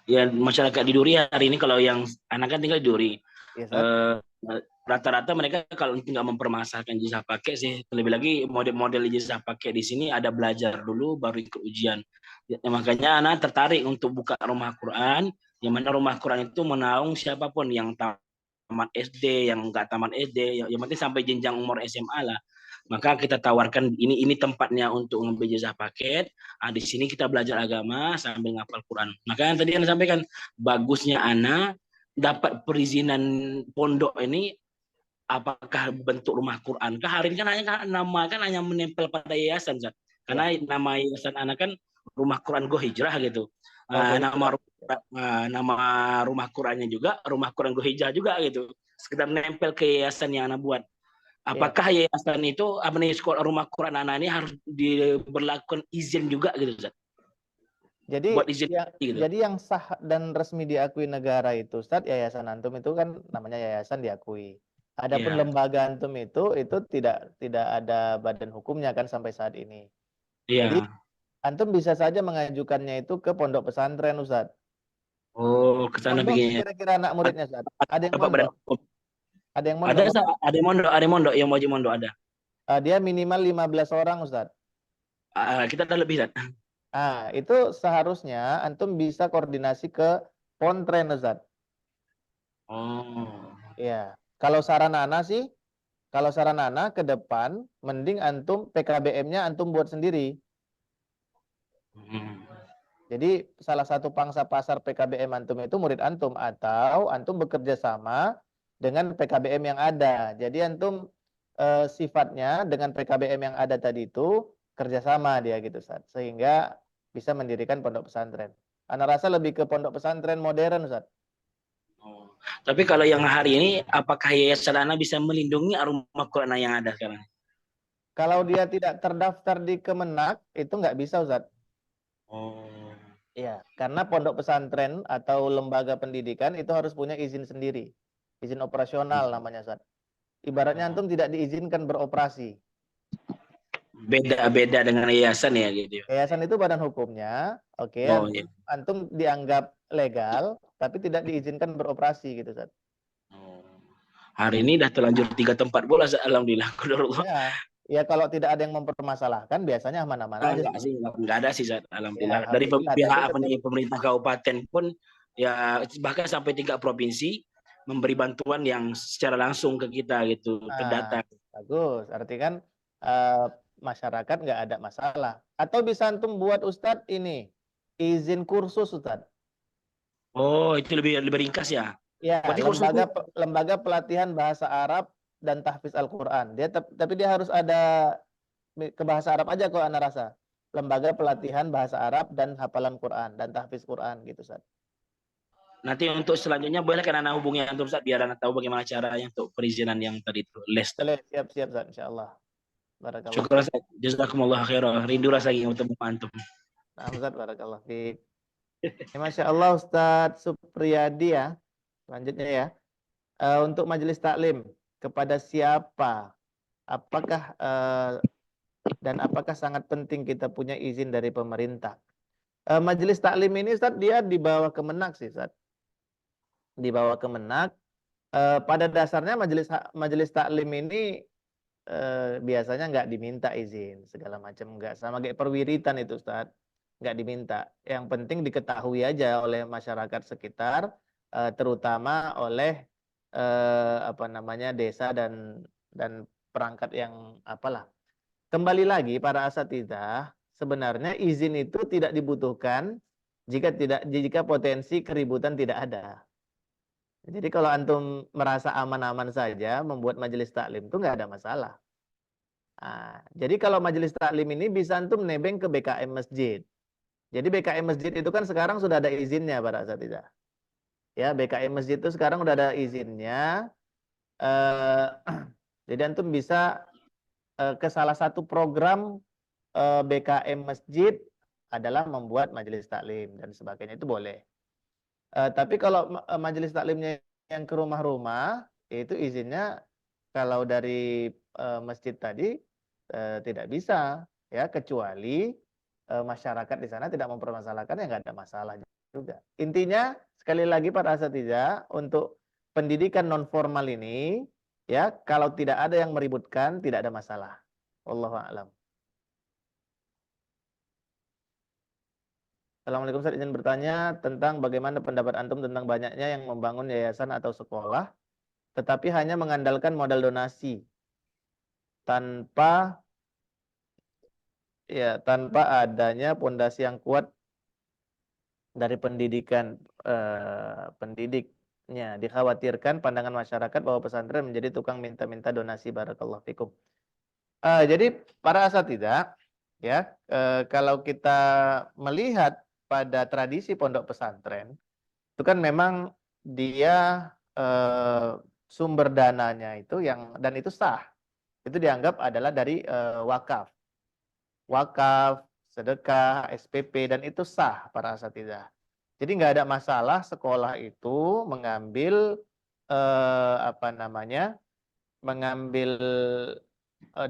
Ya masyarakat di Duri hari ini kalau yang anak kan tinggal di Duri. Iya, Ustaz. Rata-rata mereka kalau nggak mempermasalahkan ijazah pakai sih, lebih lagi model-model ijazah pakai di sini ada belajar dulu baru ikut ujian. Ya, makanya anak tertarik untuk buka rumah Quran, yang mana rumah Quran itu menaung siapapun yang tamat SD, yang nggak tamat SD, yang penting sampai jenjang umur SMA lah. Maka kita tawarkan ini tempatnya untuk ngambil ijazah paket. Di sini kita belajar agama sambil ngapal Quran. Maka yang tadi Anda sampaikan bagusnya anak dapat perizinan pondok ini apakah bentuk rumah Quran kah? Hari ini kan hanya nama kan hanya menempel pada yayasan, Zat. Ya. Karena nama yayasan anak kan rumah Quran Go Hijrah gitu. Oh, gue Nama rumah Qurannya juga rumah Quran Go Hijrah juga gitu. Sekedar nempel ke yayasan yang anak buat. ya. Apakah yayasan itu apa nih sekolah rumah Quran anak ini harus diberlakukan izin juga gitu, Zat? Jadi Buat izin gitu. jadi yang sah dan resmi diakui negara itu, Ustaz, yayasan antum itu kan namanya yayasan diakui. Adapun Iya. lembaga antum itu tidak ada badan hukumnya kan sampai saat ini. Jadi Iya. antum bisa saja mengajukannya itu ke pondok pesantren, Ustaz. Oh, ke sana Mondok nggak bikinnya. kira-kira anak muridnya, Ustaz? Ada yang Apa mondok? Ada yang mondok? ada mondok yang wajib mondok ada. Dia minimal 15 orang, Ustaz. Kita ada lebih kan. Itu seharusnya antum bisa koordinasi ke Pontren, Ustaz. Oh. Iya. Kalau saran Ana ke depan, mending antum PKBM-nya antum buat sendiri. Hmm. Jadi salah satu pangsa pasar PKBM antum itu murid antum atau antum bekerja sama dengan PKBM yang ada. Jadi antum sifatnya dengan PKBM yang ada tadi itu kerjasama dia gitu, Ustaz. Sehingga bisa mendirikan pondok pesantren. Ana rasa lebih ke pondok pesantren modern, Ustaz. Oh. Tapi kalau yang hari ini, apakah Yayasan Ana bisa melindungi rumah Quran yang ada sekarang? Kalau dia tidak terdaftar di Kemenak, itu nggak bisa, Ustaz. Oh. Iya, karena pondok pesantren atau lembaga pendidikan itu harus punya izin sendiri. Izin operasional namanya, Ustaz. Ibaratnya antum tidak diizinkan beroperasi. Beda-beda dengan yayasan ya gitu. Yayasan itu badan hukumnya, oke, Oh iya. antum dianggap legal, tapi tidak diizinkan beroperasi gitu, Ustaz. Oh. Hari ini dah terlanjur 3 tempat bola, alhamdulillah. Ya kalau tidak ada yang mempermasalahkan, biasanya aman-aman aja. Enggak sih, enggak ada sih, alhamdulillah. Ya, Dari alhamdulillah, pihak tapi pemerintah kabupaten pun ya bahkan sampai 3 provinsi memberi bantuan yang secara langsung ke kita gitu, terdata. Bagus, arti kan masyarakat nggak ada masalah. Atau bisa antum buat Ustadz ini izin kursus, Ustadz. Oh, itu lebih ringkas ya? Ya, Berarti kursus lembaga pelatihan bahasa Arab dan tahfiz Al-Quran. Tapi dia harus ada ke bahasa Arab aja kok, ana rasa. Lembaga pelatihan bahasa Arab dan hafalan Quran dan tahfiz Quran gitu, Ustaz. Nanti untuk selanjutnya boleh kan anak hubungi antum, Ustaz, biar anak tahu bagaimana caranya untuk perizinan yang tadi itu, les. Siap, Ustaz, insyaallah. Barakallah. Syukur, Ustaz. Jazakumullah khairan. Rindu rasanya ketemu antum. Nah, Ustaz, barakallah fiik. Ya, Masya Allah, Ustadz Supriyadi ya. Selanjutnya ya. Untuk majelis taklim, kepada siapa? Apakah dan apakah sangat penting kita punya izin dari pemerintah? Majelis taklim ini, Ustadz, dia di bawah Kemenak sih, Ustadz. Di bawah Kemenak. Pada dasarnya majelis taklim ini biasanya nggak diminta izin segala macam, nggak, sama kayak perwiritan itu, Ustadz, nggak diminta. Yang penting diketahui aja oleh masyarakat sekitar, terutama oleh desa dan perangkat yang apalah. Kembali lagi para asatidzah, sebenarnya izin itu tidak dibutuhkan jika potensi keributan tidak ada. Jadi kalau antum merasa aman-aman saja membuat majelis taklim itu nggak ada masalah. Nah, jadi kalau majelis taklim ini bisa antum nebeng ke BKM masjid. Jadi BKM masjid itu kan sekarang sudah ada izinnya para asatidzah. Ya, BKM masjid itu sekarang sudah ada izinnya. Jadi antum bisa ke salah satu program BKM masjid adalah membuat majelis taklim dan sebagainya, itu boleh. Tapi kalau majelis taklimnya yang ke rumah-rumah, itu izinnya kalau dari masjid tadi tidak bisa, ya, kecuali masyarakat di sana tidak mempermasalahkan, ya nggak ada masalah juga. Intinya sekali lagi para asatidzah, untuk pendidikan non formal ini, ya, kalau tidak ada yang meributkan tidak ada masalah. Wallahu a'lam. Assalamualaikum, Ustaz, izin bertanya tentang bagaimana pendapat antum tentang banyaknya yang membangun yayasan atau sekolah tetapi hanya mengandalkan modal donasi tanpa adanya pondasi yang kuat dari pendidiknya. Dikhawatirkan pandangan masyarakat bahwa pesantren menjadi tukang minta-minta donasi. Barakallahu fikum. Jadi para asatidzah, ya, kalau kita melihat pada tradisi pondok pesantren, itu kan memang dia sumber dananya itu dan itu sah. Itu dianggap adalah dari wakaf. Wakaf, sedekah, SPP, dan itu sah para asatidzah. Jadi nggak ada masalah sekolah itu mengambil mengambil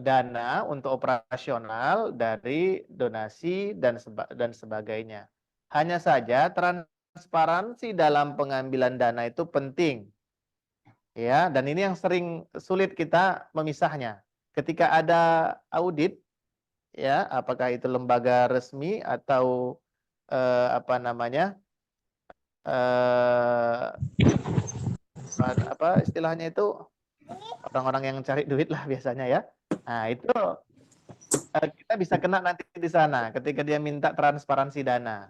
dana untuk operasional dari donasi dan sebagainya. Hanya saja transparansi dalam pengambilan dana itu penting. Ya, dan ini yang sering sulit kita memisahnya. Ketika ada audit, ya, apakah itu lembaga resmi atau istilahnya itu orang-orang yang cari duit lah biasanya, ya. Nah, itu kita bisa kena nanti di sana ketika dia minta transparansi dana.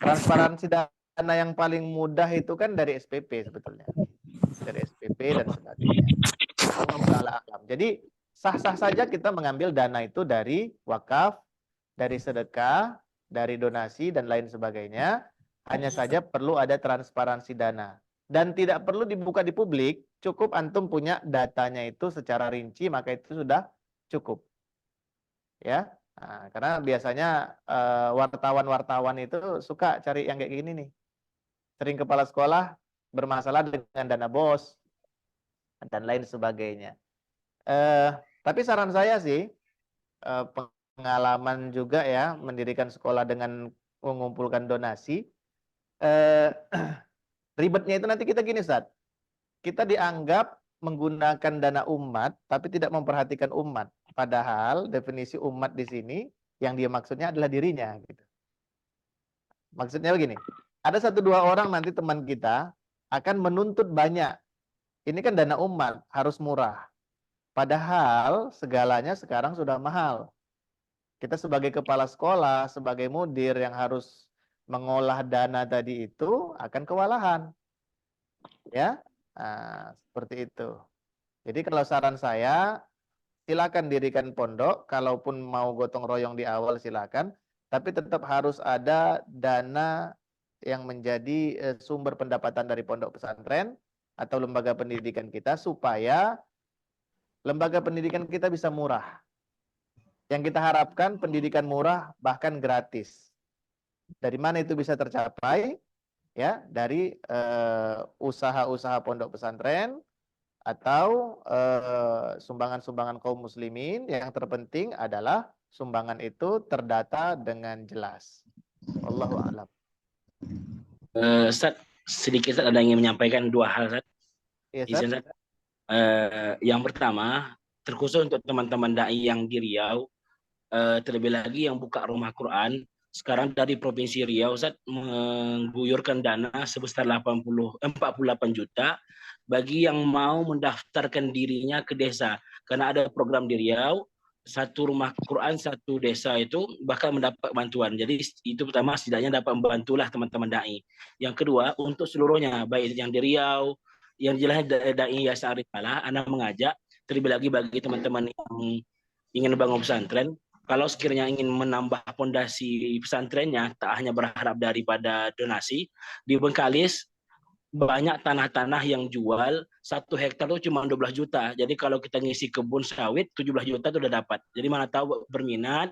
Transparansi dana yang paling mudah itu kan dari SPP sebetulnya. Dari SPP dan sebagainya. Jadi sah-sah saja kita mengambil dana itu dari wakaf, dari sedekah, dari donasi dan lain sebagainya. Hanya saja perlu ada transparansi dana. Dan tidak perlu dibuka di publik, cukup antum punya datanya itu secara rinci, maka itu sudah cukup. Ya, nah, karena biasanya wartawan-wartawan itu suka cari yang kayak gini nih. Sering kepala sekolah bermasalah dengan dana BOS dan lain sebagainya. Tapi saran saya sih, pengalaman juga ya mendirikan sekolah dengan mengumpulkan donasi. Eh, Ribetnya itu nanti kita gini, Ustaz. Kita dianggap menggunakan dana umat, tapi tidak memperhatikan umat. Padahal definisi umat di sini yang dia maksudnya adalah dirinya. Gitu. Maksudnya begini, ada 1-2 orang nanti teman kita akan menuntut banyak. Ini kan dana umat, harus murah. Padahal segalanya sekarang sudah mahal. Kita sebagai kepala sekolah, sebagai mudir yang harus mengolah dana tadi itu akan kewalahan. Ya, nah, seperti itu. Jadi kalau saran saya, silakan dirikan pondok, kalaupun mau gotong royong di awal silakan, tapi tetap harus ada dana yang menjadi sumber pendapatan dari pondok pesantren atau lembaga pendidikan kita supaya lembaga pendidikan kita bisa murah. Yang kita harapkan pendidikan murah bahkan gratis. Dari mana itu bisa tercapai? Ya, dari usaha-usaha pondok pesantren atau sumbangan-sumbangan kaum muslimin. Yang terpenting adalah sumbangan itu terdata dengan jelas. Wallahu a'lam. Ustaz, sedikit Ustaz, ada yang ingin menyampaikan 2 hal, Ustaz. Iya, Izin, Ustaz? Ustaz. Yang pertama, terkhusus untuk teman-teman dai yang di Riau, terlebih lagi yang buka rumah Quran. Sekarang dari Provinsi Riau, Ustaz, mengguyurkan dana sebesar 48 juta bagi yang mau mendaftarkan dirinya ke desa. Karena ada program di Riau, 1 rumah Quran 1 desa itu bakal mendapat bantuan. Jadi itu pertama, setidaknya dapat membantulah teman-teman dai. Yang kedua, untuk seluruhnya, baik yang di Riau, yang jelasnya dai Yayasan Arifalah, Anda mengajak terlebih lagi bagi teman-teman yang ingin bangun pesantren, kalau sekiranya ingin menambah pondasi pesantrennya, tak hanya berharap daripada donasi, di Bengkalis banyak tanah-tanah yang jual 1 hektar itu cuma 12 juta. Jadi kalau kita ngisi kebun sawit 17 juta itu udah dapat. Jadi mana tahu berminat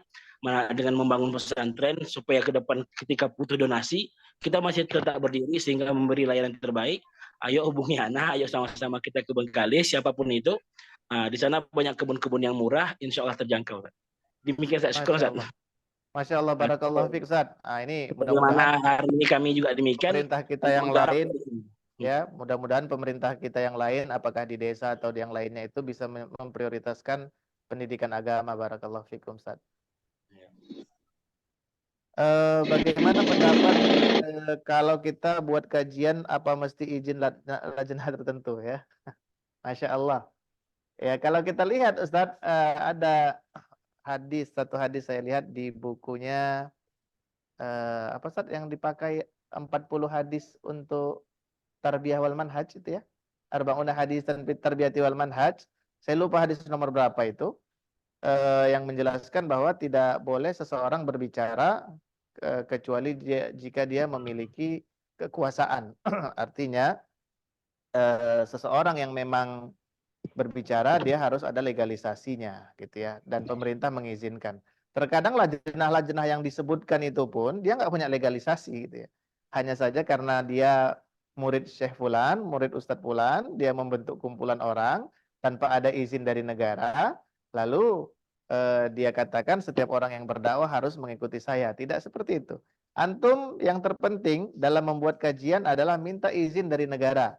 dengan membangun pesantren supaya ke depan ketika butuh donasi kita masih tetap berdiri sehingga memberi layanan terbaik. Ayo hubungi Ana, ayo sama-sama kita ke Bengkalis siapapun itu. Di sana banyak kebun-kebun yang murah, insya Allah terjangkau. Demikian saya syukur, Masya Ustaz. Allah. Masya Allah, barakallahu fiik, Ustaz. Nah, ini Bagaimana mudah-mudahan hari ini kami juga demikian. pemerintah kita yang Menggarap lain, ya, mudah-mudahan pemerintah kita yang lain, apakah di desa atau di yang lainnya itu bisa memprioritaskan pendidikan agama. Barakallahu fiikum, Ustaz. Bagaimana pendapat kalau kita buat kajian apa mesti izin lajnah tertentu ya? Masya Allah. Ya kalau kita lihat Ustadz, ada satu hadis saya lihat di bukunya apa Ustadz yang dipakai 40 hadis untuk tarbiyah wal manhaj itu ya. Arba'una hadis dan tarbiyati wal manhaj. Saya lupa hadis nomor berapa itu. Yang menjelaskan bahwa tidak boleh seseorang berbicara kecuali jika dia memiliki kekuasaan. Artinya seseorang yang memang berbicara dia harus ada legalisasinya gitu ya, dan pemerintah mengizinkan. Terkadang lajnah-lajnah yang disebutkan itu pun dia nggak punya legalisasi gitu ya. Hanya saja karena dia murid Syekh Fulan, murid Ustadz Fulan, dia membentuk kumpulan orang tanpa ada izin dari negara, lalu dia katakan setiap orang yang berdakwah harus mengikuti saya. Tidak seperti itu. Antum yang terpenting dalam membuat kajian adalah minta izin dari negara.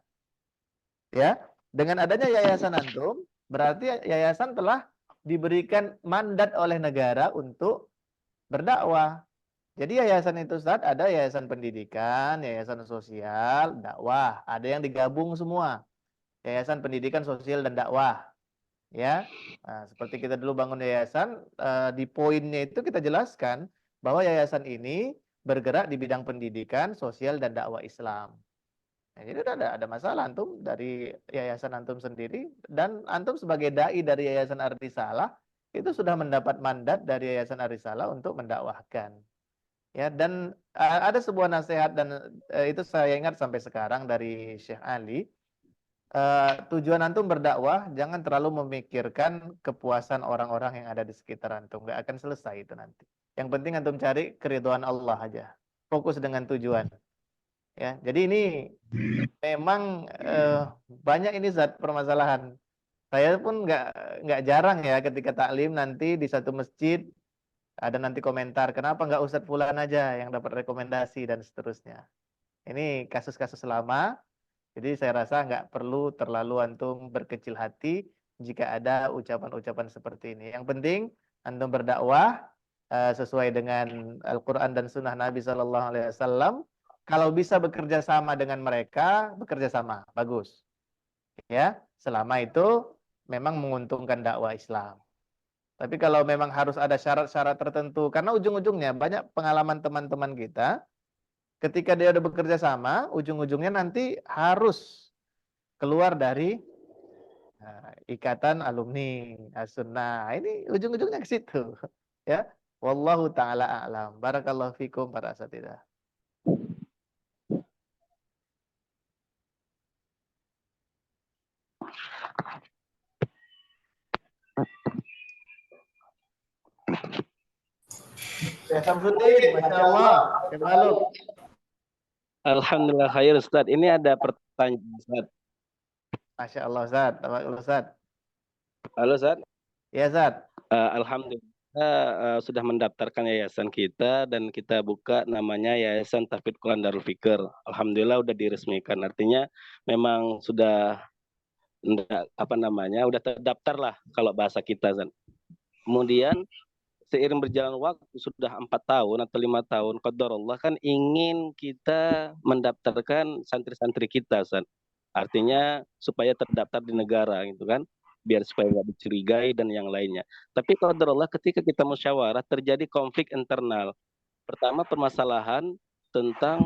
Ya, dengan adanya yayasan antum, berarti yayasan telah diberikan mandat oleh negara untuk berdakwah. Jadi yayasan itu Ustaz, ada yayasan pendidikan, yayasan sosial, dakwah, ada yang digabung semua. Yayasan pendidikan, sosial dan dakwah. Ya. Nah, seperti kita dulu bangun yayasan, di poinnya itu kita jelaskan bahwa yayasan ini bergerak di bidang pendidikan, sosial dan dakwah Islam. Nah, jadi udah ada masalah antum dari yayasan antum sendiri, dan antum sebagai dai dari yayasan Ar-Risalah itu sudah mendapat mandat dari yayasan Ar-Risalah untuk mendakwahkan. Ya, dan ada sebuah nasihat dan itu saya ingat sampai sekarang dari Syekh Ali. Tujuan antum berdakwah jangan terlalu memikirkan kepuasan orang-orang yang ada di sekitar antum, nggak akan selesai itu nanti. Yang penting antum cari keridhaan Allah aja. Fokus dengan tujuan. Ya, jadi ini memang banyak ini zat permasalahan. Saya pun nggak jarang ya ketika taklim nanti di satu masjid ada nanti komentar, kenapa nggak Ustadz Fulan aja yang dapat rekomendasi dan seterusnya. Ini kasus-kasus lama, jadi saya rasa nggak perlu terlalu antum berkecil hati jika ada ucapan-ucapan seperti ini. Yang penting antum berdakwah sesuai dengan Al-Quran dan Sunnah Nabi SAW. Kalau bisa bekerja sama dengan mereka, bekerja sama, bagus. Ya, selama itu memang menguntungkan dakwah Islam. Tapi kalau memang harus ada syarat-syarat tertentu, karena ujung-ujungnya banyak pengalaman teman-teman kita, ketika dia udah bekerja sama, ujung-ujungnya nanti harus keluar dari ikatan alumni As-Sunnah. Ini ujung-ujungnya ke situ. Ya, wallahu taala a'lam. Barakallahu fikum para asatidzah. Ya Samsudin, Masya Allah. Kemaluk. Alhamdulillah khair Ustaz. Ini ada pertanyaan Ustaz. Masya Allah Ustaz. Ustaz. Halo Ustaz. Ya Ustaz. Alhamdulillah sudah mendaftarkan yayasan kita dan kita buka namanya Yayasan Tahfidz Quran Darul Fikr. Alhamdulillah udah diresmikan. Artinya memang sudah udah terdaftar lah kalau bahasa kita Ustaz. Kemudian seiring berjalan waktu sudah 4 tahun atau 5 tahun, qadarullah kan ingin kita mendaftarkan santri-santri kita, Ustaz. Artinya supaya terdaftar di negara gitu kan, biar supaya nggak dicurigai dan yang lainnya. Tapi qadarullah ketika kita musyawarah terjadi konflik internal. Pertama permasalahan tentang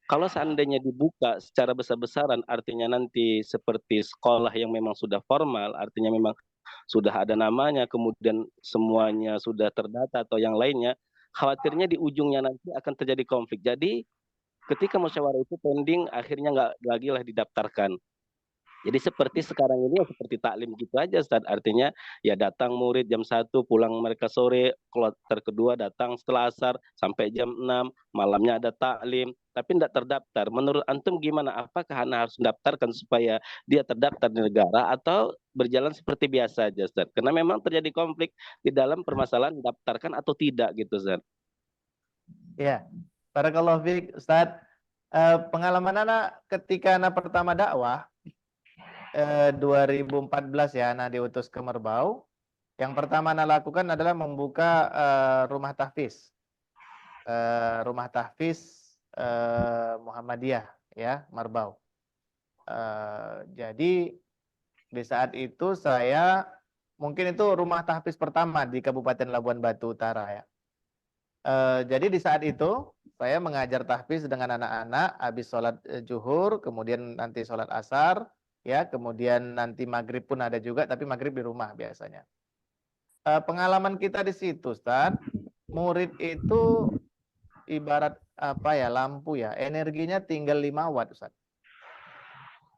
kalau seandainya dibuka secara besar-besaran, artinya nanti seperti sekolah yang memang sudah formal, artinya memang sudah ada namanya, kemudian semuanya sudah terdata atau yang lainnya, khawatirnya di ujungnya nanti akan terjadi konflik. Jadi ketika musyawarah itu pending, akhirnya nggak lagi lah didaftarkan. Jadi seperti sekarang ini seperti taklim gitu aja Ustaz. Artinya ya datang murid jam 1, pulang mereka sore, kloter kedua datang setelah asar sampai jam 6, malamnya ada taklim, tapi tidak terdaftar. Menurut antum gimana? Apakah Anda harus mendaftarkan supaya dia terdaftar di negara atau berjalan seperti biasa aja Ustaz? Karena memang terjadi konflik di dalam permasalahan daftarkan atau tidak gitu Ustaz. Ya, barakallahu fiik Ustaz. Pengalaman anak ketika anak pertama dakwah 2014 ya, anak diutus ke Merbau. Yang pertama anak lakukan adalah membuka rumah tahfiz. Rumah tahfiz Muhammadiyah ya, Merbau. Jadi di saat itu saya mungkin itu rumah tahfiz pertama di Kabupaten Labuan Batu Utara ya. Jadi di saat itu saya mengajar tahfiz dengan anak-anak habis sholat zuhur, kemudian nanti sholat asar, ya, kemudian nanti maghrib pun ada juga, tapi maghrib di rumah biasanya. Pengalaman kita di situ, Ustaz, murid itu ibarat apa ya, lampu ya, energinya tinggal 5 watt, Ustaz.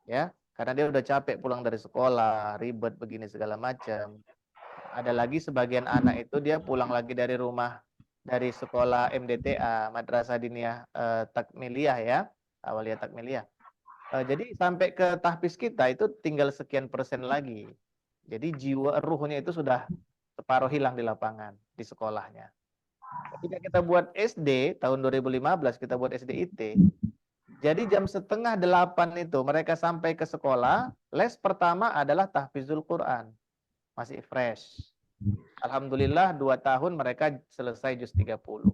Ya, karena dia udah capek pulang dari sekolah, ribet begini segala macam. Ada lagi sebagian anak itu dia pulang lagi dari rumah, dari sekolah MDTA, Madrasah Diniyah Takmiliyah ya, Awaliyah Takmiliyah. Jadi sampai ke tahfiz kita itu tinggal sekian persen lagi. Jadi jiwa ruhnya itu sudah separuh hilang di lapangan, di sekolahnya. Ketika kita buat SD, tahun 2015 kita buat SDIT, jadi jam 7:30 itu mereka sampai ke sekolah, les pertama adalah tahfizul Quran. Masih fresh. Alhamdulillah 2 tahun mereka selesai juz 30.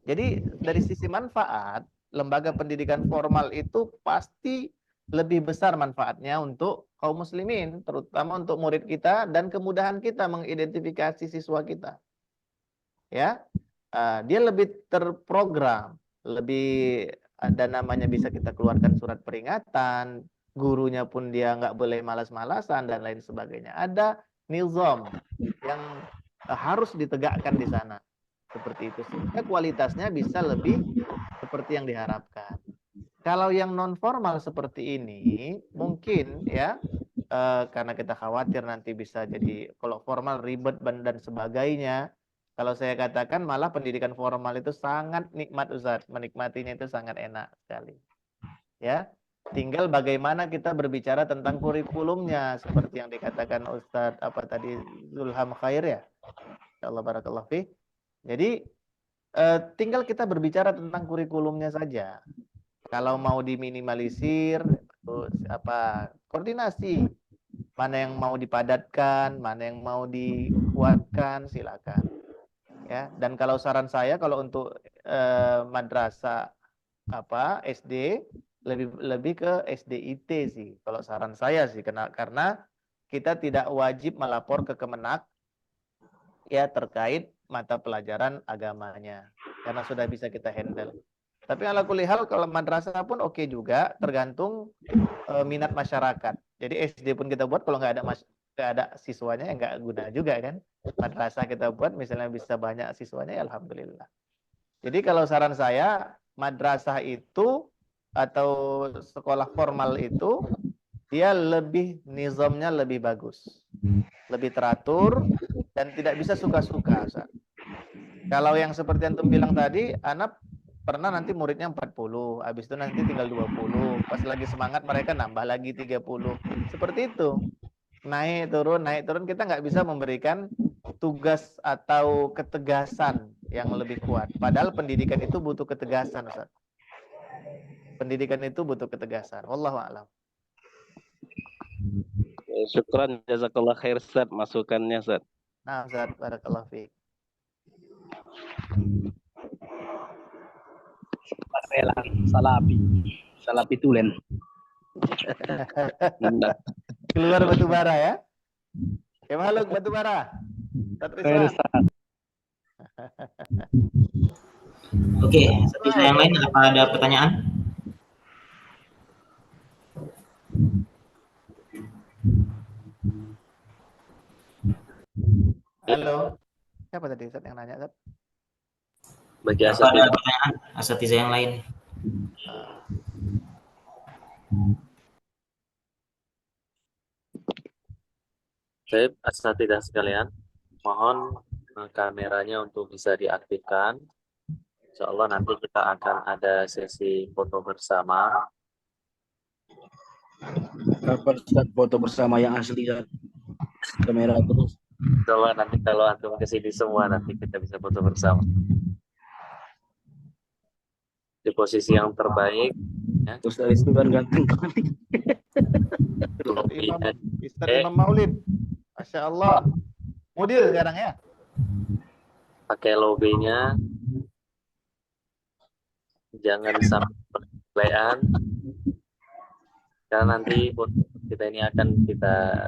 Jadi dari sisi manfaat, lembaga pendidikan formal itu pasti lebih besar manfaatnya untuk kaum muslimin, terutama untuk murid kita dan kemudahan kita mengidentifikasi siswa kita. Ya, dia lebih terprogram, lebih ada namanya bisa kita keluarkan surat peringatan, gurunya pun dia nggak boleh malas-malasan dan lain sebagainya. Ada nizam yang harus ditegakkan di sana. Seperti itu sehingga kualitasnya bisa lebih seperti yang diharapkan. Kalau yang non formal seperti ini mungkin ya karena kita khawatir nanti bisa jadi kalau formal ribet dan sebagainya. Kalau saya katakan malah pendidikan formal itu sangat nikmat Ustaz, menikmatinya itu sangat enak sekali. Ya, tinggal bagaimana kita berbicara tentang kurikulumnya seperti yang dikatakan Ustaz apa tadi Zulham Khair ya. Allah barakallahu fi. Jadi tinggal kita berbicara tentang kurikulumnya saja. Kalau mau diminimalisir, terus apa koordinasi, mana yang mau dipadatkan, mana yang mau dikuatkan, silakan. Ya, dan kalau saran saya kalau untuk madrasah apa SD lebih ke SDIT sih. Kalau saran saya sih karena kita tidak wajib melapor ke Kemenak ya terkait mata pelajaran agamanya karena sudah bisa kita handle. Tapi ala kulli hal kalau madrasah pun oke juga tergantung minat masyarakat. Jadi SD pun kita buat kalau nggak ada siswanya ya nggak guna juga kan. Madrasah kita buat misalnya bisa banyak siswanya ya alhamdulillah. Jadi kalau saran saya madrasah itu atau sekolah formal itu dia lebih nizamnya lebih bagus. Lebih teratur dan tidak bisa suka-suka. Kalau yang seperti antum bilang tadi, anak pernah nanti muridnya 40, habis itu nanti tinggal 20. Pas lagi semangat mereka nambah lagi 30. Seperti itu. Naik turun, kita nggak bisa memberikan tugas atau ketegasan yang lebih kuat. Padahal pendidikan itu butuh ketegasan, Ustaz. Pendidikan itu butuh ketegasan. Wallahu a'lam. Syukran jazakallah khair Ustaz masukannya Ustaz. Nah, Ustaz, barakallahu fiik. Salapi tulen. Keluar batu bara ya. Ya makhluk batu bara. Oke, sisa yang lain apa ada pertanyaan? Halo. Siapa tadi Ustaz yang nanya, Ustaz? Bagi Apa ada pertanyaan asatidzah yang lain? Baik, asatidzah sekalian, mohon kameranya untuk bisa diaktifkan. Insya Allah nanti kita akan ada sesi foto bersama. Kapan foto bersama yang asli Ustaz? Kamera terus. Coba nanti kalau antum kesini semua nanti kita bisa foto bersama. Di posisi yang terbaik. Ya. Terus dari Ustaz ganteng. Ustaz Imam Maulid. Masya Allah. Mudir sekarang ya. Pakai lobbynya. Jangan sampai berkelayan. Karena nanti kita ini akan kita